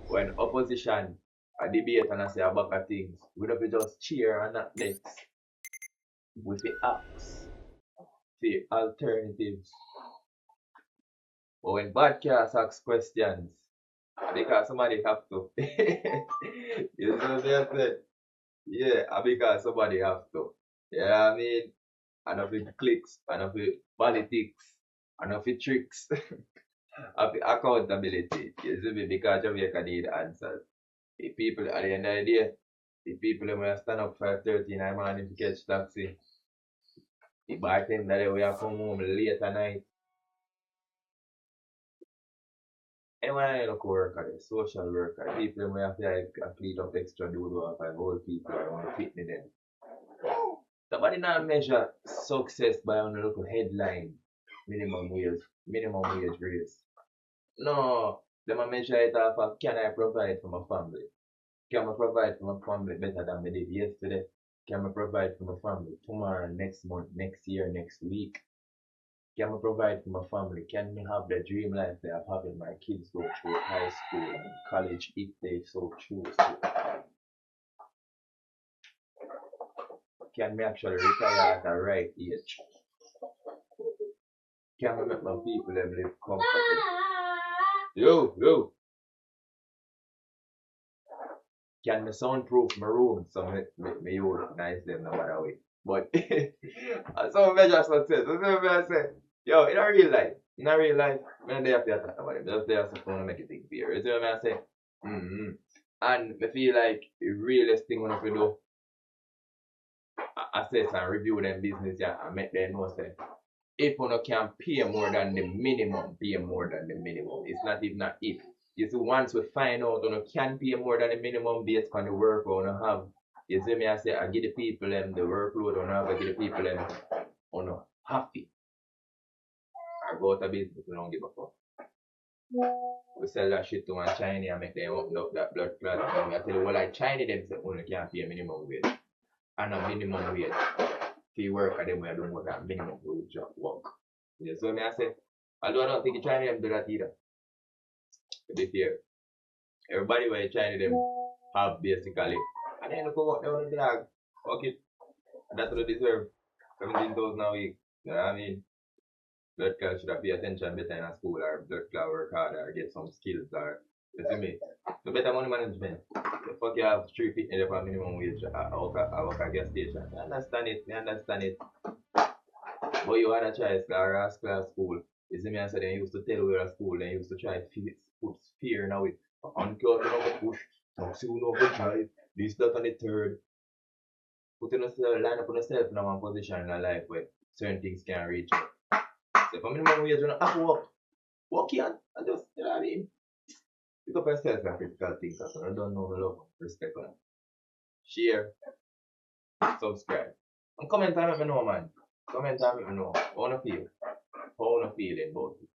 When opposition a debate and I say about things, we don't just cheer and not next. We the ask the alternatives. But when Badcast asks questions, because somebody have to. You know what I said? Yeah, because somebody have to. Yeah, I mean, enough it clicks, enough it politics, enough it tricks, enough it accountability. You see me? Because Jamaica need answers. The people at the end of the day, the people who will stand up 5:30 in the morning to catch taxi. The bartender they will come home late at night. Anyone I look worker, the social worker, people who have to clean up extra do off and old people who want to fit me them. Somebody not measure success by on a local headline minimum wage raise. No, them a measure it off of can I provide for my family? Can I provide for my family better than I did yesterday? Can I provide for my family tomorrow, next month, next year, next week? Can I provide for my family? Can we have the dream life that I'm having my kids go through high school and college if they so choose to? Can we actually retire at the right age? Can we make my people them live comfortably? Yo! Can me soundproof my room so me you look nice them no matter way. But some measure success. That's what I say. Yo, in a real life, when they have to attack about them, just they have to make it think fear. You see what I say? And I feel like the realest thing when I do assess and review them business and make them know say if you can pay more than the minimum, pay more than the minimum. It's not even not if. You see, once we find out you can pay more than the minimum based on the work you have, you see me I say I give the people them the workload you have, I give the people them happy. Or go out of business, we don't give a fuck. We sell that shit to one Chinese and make them open up that blood clot. And I tell you, well, like Chinese them say only can't pay minimum wage. And a minimum wage. If you work at them, we don't work at minimum wage job work. Yeah, so me I say, although I don't think the Chinese them do that either. To be fair. Everybody where Chinese them have basically. And then look what they want to drag. Fuck it. That's what they deserve. 17,000 a week. You know what I mean? Blood clot should have pay attention better in school or blood clot work harder or get some skills or you see me? So better money management. The fuck you have 350 for minimum wage I work at gas station. I understand it. But you had a choice or ask class school. You see me I said they used to tell we at school, they used to try to put fear now with unclog you know push, talk soon over try, this that and the third. Putting yourself line up on yourself in one position in a life where certain things can't reach you. So for minimum wage, you know, have to work here and just, you know what I mean? Pick up yourself and critical thinker, so I don't know the love, respect on it. Share, subscribe. And comment and let me know, man. Comment and let me know. How you feel? How you feeling about it?